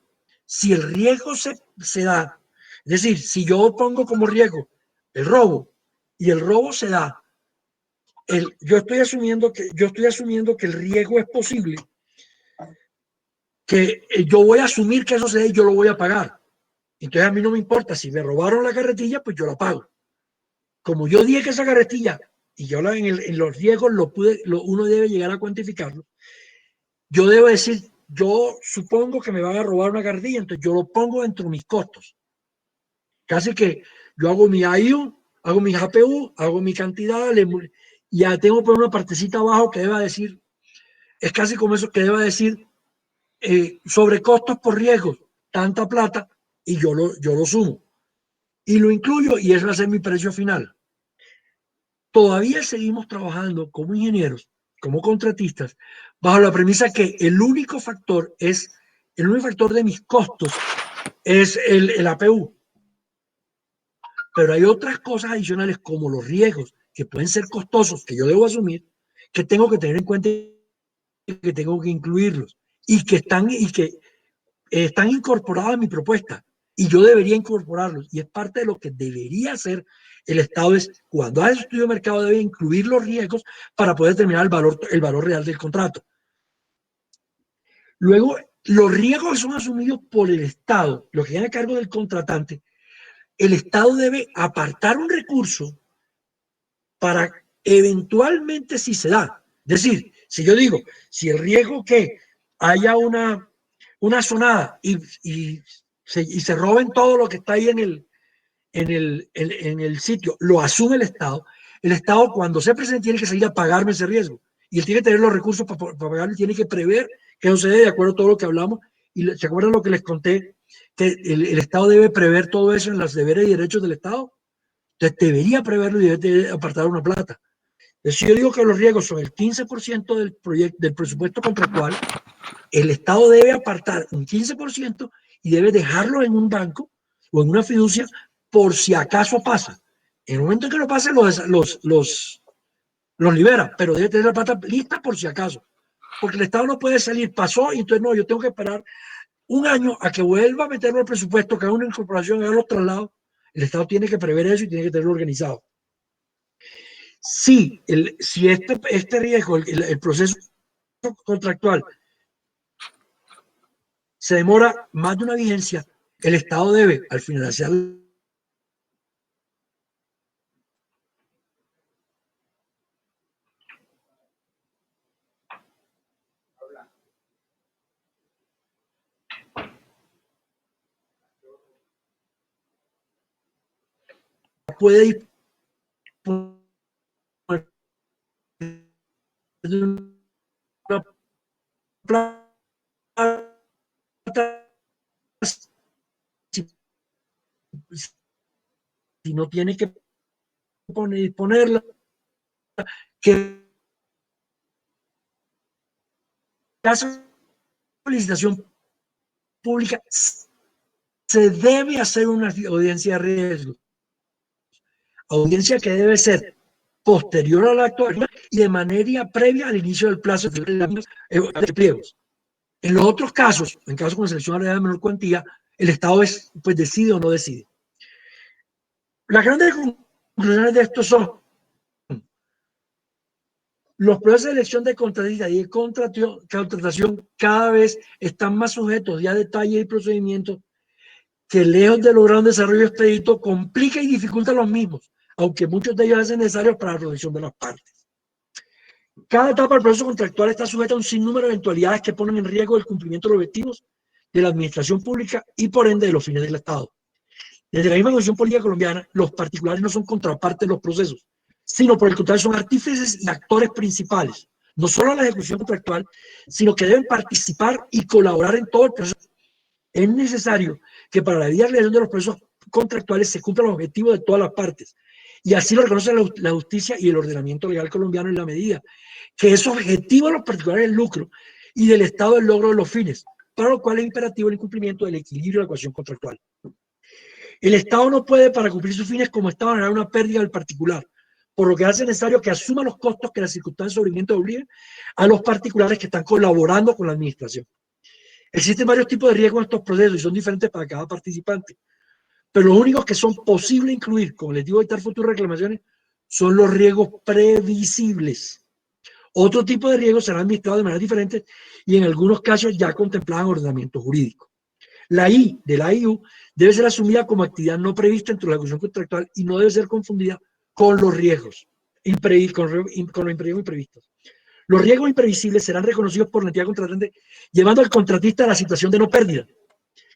Si el riesgo se da, es decir, si yo pongo como riesgo el robo y el robo se da, yo estoy asumiendo que el riesgo es posible, que yo voy a asumir que eso se dé y yo lo voy a pagar. Entonces a mí no me importa si me robaron la carretilla, pues yo la pago. Como yo dije que esa carretilla, y yo en los riesgos uno debe llegar a cuantificarlo, yo debo decir, yo supongo que me van a robar una carretilla, entonces yo lo pongo dentro de mis costos. Casi que yo hago mi IU, hago mi GPU, hago mi cantidad, y ya tengo por una partecita abajo que deba decir, es casi como eso que deba decir, sobre costos por riesgos, tanta plata, y yo lo sumo. Y lo incluyo y ese va a ser mi precio final. Todavía seguimos trabajando como ingenieros como contratistas, bajo la premisa que el único factor de mis costos es el APU. Pero hay otras cosas adicionales como los riesgos que pueden ser costosos, que yo debo asumir, que tengo que tener en cuenta y que tengo que incluirlos y que están incorporados en mi propuesta y yo debería incorporarlos y es parte de lo que debería hacer el Estado. Es cuando hace estudio de mercado debe incluir los riesgos para poder determinar el valor real del contrato. Luego, los riesgos son asumidos por el Estado, los que quedan a cargo del contratante. El Estado debe apartar un recurso para eventualmente, si se da, es decir, si yo digo, si el riesgo que haya una zonada y se roben todo lo que está ahí en el sitio, lo asume el Estado cuando se presente tiene que salir a pagarme ese riesgo y él tiene que tener los recursos para pagarlo, tiene que prever que no se dé de acuerdo a todo lo que hablamos. Y se acuerdan lo que les conté, que el Estado debe prever todo eso en los deberes y derechos del Estado. Entonces debería preverlo y debe apartar una plata. Entonces yo digo que los riesgos son el 15% del presupuesto contractual. El Estado debe apartar un 15% y debe dejarlo en un banco o en una fiducia por si acaso pasa. En el momento en que no pase, los libera, pero debe tener la plata lista por si acaso. Porque el Estado no puede salir, pasó, y entonces no, yo tengo que esperar un año a que vuelva a meterlo al presupuesto, que haga una incorporación, haga los traslados. El Estado tiene que prever eso y tiene que tenerlo organizado. Si este riesgo, el proceso contractual, se demora más de una vigencia, el Estado debe, al finalizar puede disponer de una plata si no tiene que ponerla, que caso de licitación pública se debe hacer una audiencia de riesgo, audiencia que debe ser posterior a la actuación y de manera previa al inicio del plazo de pliegos. En los otros casos, en casos con selección agregada de menor cuantía, el Estado pues decide o no decide. Las grandes conclusiones de esto son: los procesos de elección de contratistas y de contratación cada vez están más sujetos ya a detalles y procedimientos que, lejos de lograr un desarrollo expedito, complica y dificulta los mismos, aunque muchos de ellos hacen necesarios para la protección de las partes. Cada etapa del proceso contractual está sujeta a un sinnúmero de eventualidades que ponen en riesgo el cumplimiento de los objetivos de la administración pública y, por ende, de los fines del Estado. Desde la misma Constitución Política Colombiana, los particulares no son contrapartes de los procesos, sino por el contrario son artífices y actores principales, no solo en la ejecución contractual, sino que deben participar y colaborar en todo el proceso. Es necesario que para la vida real de los procesos contractuales se cumplan los objetivos de todas las partes, y así lo reconoce la justicia y el ordenamiento legal colombiano, en la medida que es objetivo de los particulares el lucro y del Estado el logro de los fines, para lo cual es imperativo el incumplimiento del equilibrio de la ecuación contractual. El Estado no puede, para cumplir sus fines como Estado, generar una pérdida del particular, por lo que hace necesario que asuma los costos que las circunstancias de sobrevivimiento obliguen a los particulares que están colaborando con la administración. Existen varios tipos de riesgos en estos procesos y son diferentes para cada participante, pero los únicos que son posibles incluir con el objetivo de evitar futuras reclamaciones son los riesgos previsibles. Otro tipo de riesgos serán administrados de manera diferente y en algunos casos ya contemplaban ordenamiento jurídico. La I de la IU debe ser asumida como actividad no prevista dentro de la ejecución contractual y no debe ser confundida con los riesgos, con los imprevistos. Los riesgos imprevisibles serán reconocidos por la entidad contratante, llevando al contratista a la situación de no pérdida.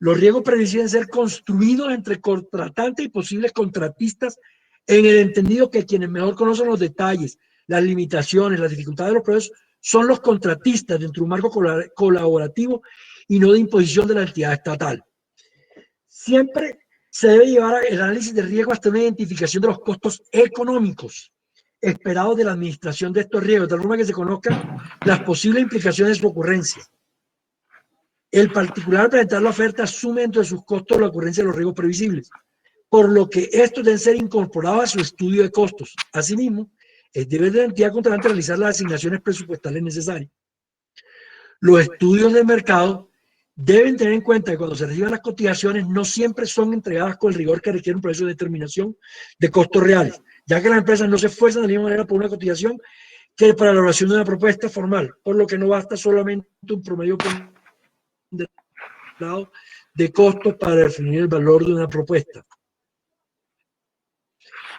Los riesgos previsibles deben ser construidos entre contratante y posibles contratistas, en el entendido que quienes mejor conocen los detalles, las limitaciones, las dificultades de los procesos son los contratistas dentro de un marco colaborativo y no de imposición de la entidad estatal. Siempre se debe llevar el análisis de riesgo hasta una identificación de los costos económicos. esperados de la administración de estos riesgos, de tal forma que se conozcan las posibles implicaciones de su ocurrencia. El particular al presentar la oferta asume dentro de sus costos la ocurrencia de los riesgos previsibles, por lo que estos deben ser incorporados a su estudio de costos. Asimismo, es deber de la entidad contratante realizar las asignaciones presupuestales necesarias. Los estudios de mercado deben tener en cuenta que cuando se reciban las cotizaciones no siempre son entregadas con el rigor que requiere un proceso de determinación de costos reales, ya que las empresas no se esfuerzan de la misma manera por una cotización que para la elaboración de una propuesta formal, por lo que no basta solamente un promedio ponderado de costos para definir el valor de una propuesta.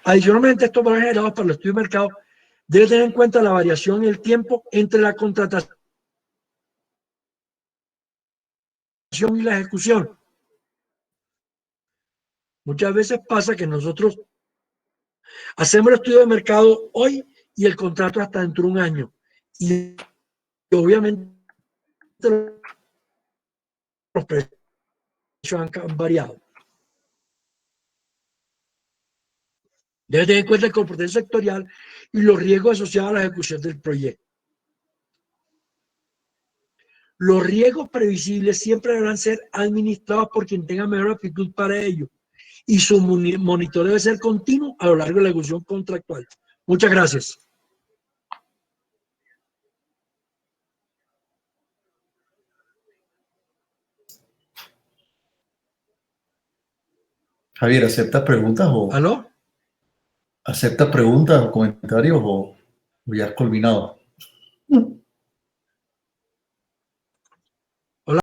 Adicionalmente, estos valores generados para el estudio de mercado deben tener en cuenta la variación en el tiempo entre la contratación y la ejecución. Muchas veces pasa que nosotros hacemos el estudio de mercado hoy y el contrato hasta dentro de un año. Y obviamente los precios han variado. Debe tener en cuenta el comportamiento sectorial y los riesgos asociados a la ejecución del proyecto. Los riesgos previsibles siempre deberán ser administrados por quien tenga mejor aptitud para ello y su monitoreo debe ser continuo a lo largo de la ejecución contractual. Muchas gracias. Javier, ¿aceptas preguntas o ¿Aló? aceptas preguntas o comentarios o ya has culminado?